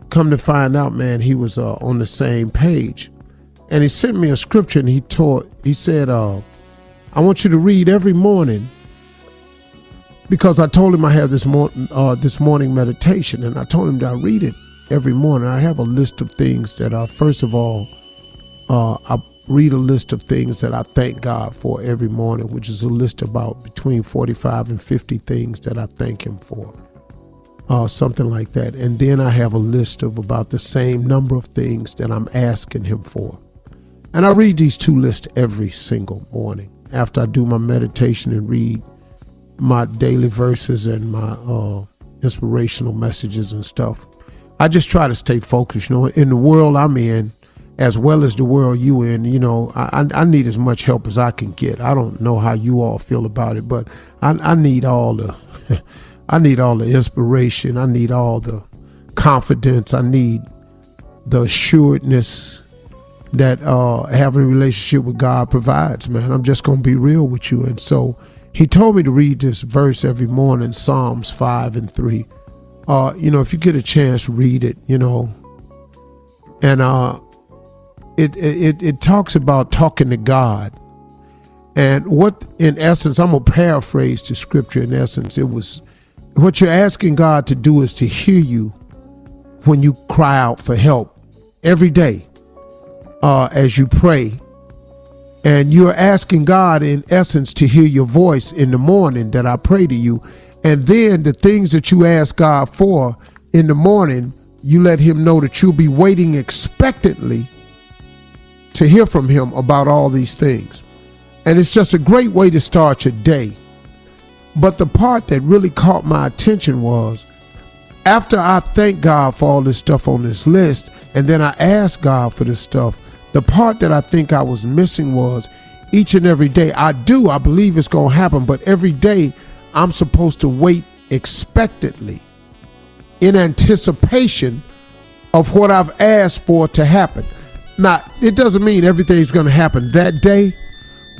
come to find out, man, he was on the same page. And he sent me a scripture, and he said, I want you to read every morning, because I told him I have this morning meditation, and I told him that I read it every morning. I have a list of things that first of all, I read a list of things that I thank God for every morning, which is a list about between 45 and 50 things that I thank him for. Something like that. And then I have a list of about the same number of things that I'm asking him for. And I read these two lists every single morning after I do my meditation and read my daily verses and my inspirational messages and stuff. I just try to stay focused. You know, in the world I'm in, as well as the world you in, you know, I need as much help as I can get. I don't know how you all feel about it, but I need all the I need all the inspiration. I need all the confidence. I need the assuredness that having a relationship with God provides, man. I'm just going to be real with you. And so he told me to read this verse every morning, Psalms 5 and 3. You know, if you get a chance, read it, you know. And it talks about talking to God. And what, in essence, I'm going to paraphrase the scripture. In essence, it was, what you're asking God to do is to hear you when you cry out for help every day as you pray. And you're asking God, in essence, to hear your voice in the morning that I pray to you. And then the things that you ask God for in the morning, you let him know that you'll be waiting expectantly to hear from him about all these things. And it's just a great way to start your day. But the part that really caught my attention was, after I thank God for all this stuff on this list, and then I asked God for this stuff, the part that I think I was missing was, each and every day, I believe it's going to happen, but every day I'm supposed to wait expectantly in anticipation of what I've asked for to happen. Now, it doesn't mean everything's going to happen that day,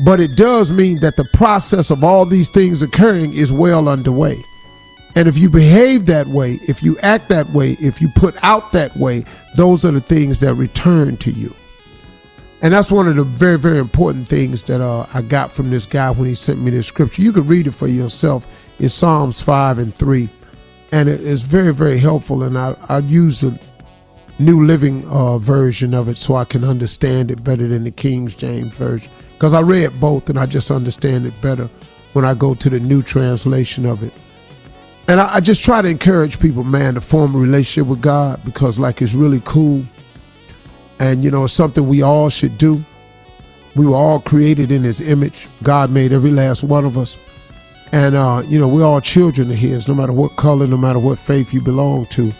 but it does mean that the process of all these things occurring is well underway. And if you behave that way, if you act that way, if you put out that way, those are the things that return to you. And that's one of the very, very important things that I got from this guy when he sent me this scripture. You can read it for yourself. It's Psalms 5 and 3. And it is very, very helpful. And I use the New Living version of it so I can understand it better than the King James version. Because I read both and I just understand it better when I go to the new translation of it. And I just try to encourage people, man, to form a relationship with God, because like it's really cool. And, you know, it's something we all should do. We were all created in his image. God made every last one of us. And, we're all children of his, no matter what color, no matter what faith you belong to.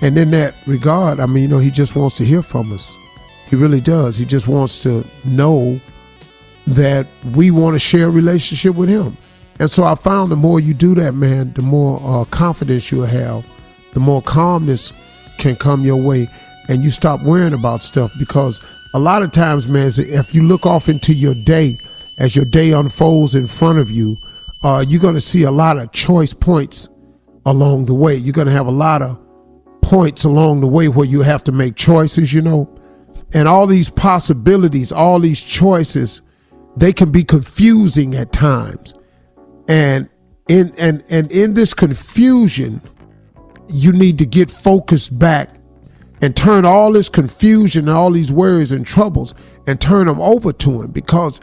And in that regard, he just wants to hear from us. He really does. He just wants to know that we want to share a relationship with him. And so I found the more you do that, man, the more confidence you'll have, the more calmness can come your way, and you stop worrying about stuff. Because a lot of times, man, if you look off into your day, as your day unfolds in front of you, you're going to see a lot of choice points along the way. You're going to have a lot of points along the way where you have to make choices, and all these possibilities, all these choices, they can be confusing at times. And in this confusion, you need to get focused back and turn all this confusion and all these worries and troubles and turn them over to him. Because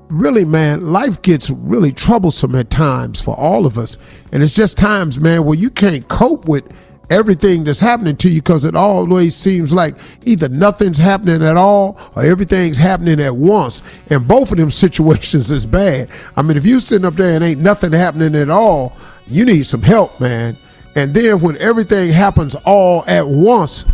really, man, life gets really troublesome at times for all of us. And it's just times, man, where you can't cope with everything that's happening to you, because it always seems like either nothing's happening at all or everything's happening at once. And both of them situations is bad. If you sitting up there and ain't nothing happening at all, you need some help, man. And then when everything happens all at once,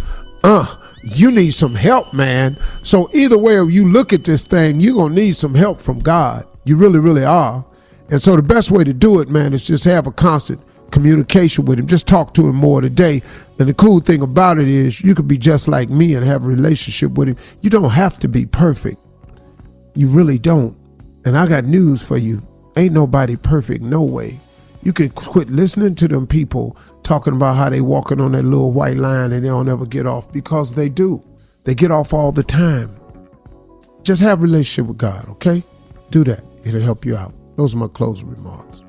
you need some help, man. So either way you look at this thing, you're going to need some help from God. You really, really are. And so the best way to do it, man, is just have a constant communication with him. Just talk to him more today. And the cool thing about it is you could be just like me and have a relationship with him. You don't have to be perfect. You really don't. And I got news for you. Ain't nobody perfect, no way. You can quit listening to them people talking about how they walking on that little white line and they don't ever get off, because they do. They get off all the time. Just have a relationship with God, okay? Do that. It'll help you out. Those are my closing remarks.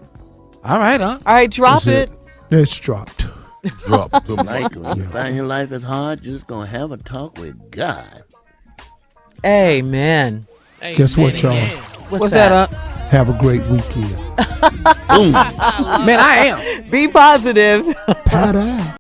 All right, huh? All right, drop it. It's dropped. Drop the Like, when you find your life is hard, just gonna have a talk with God. Amen. Guess what, y'all? What's that? Have a great weekend. Man, I am. Be positive. Pat out.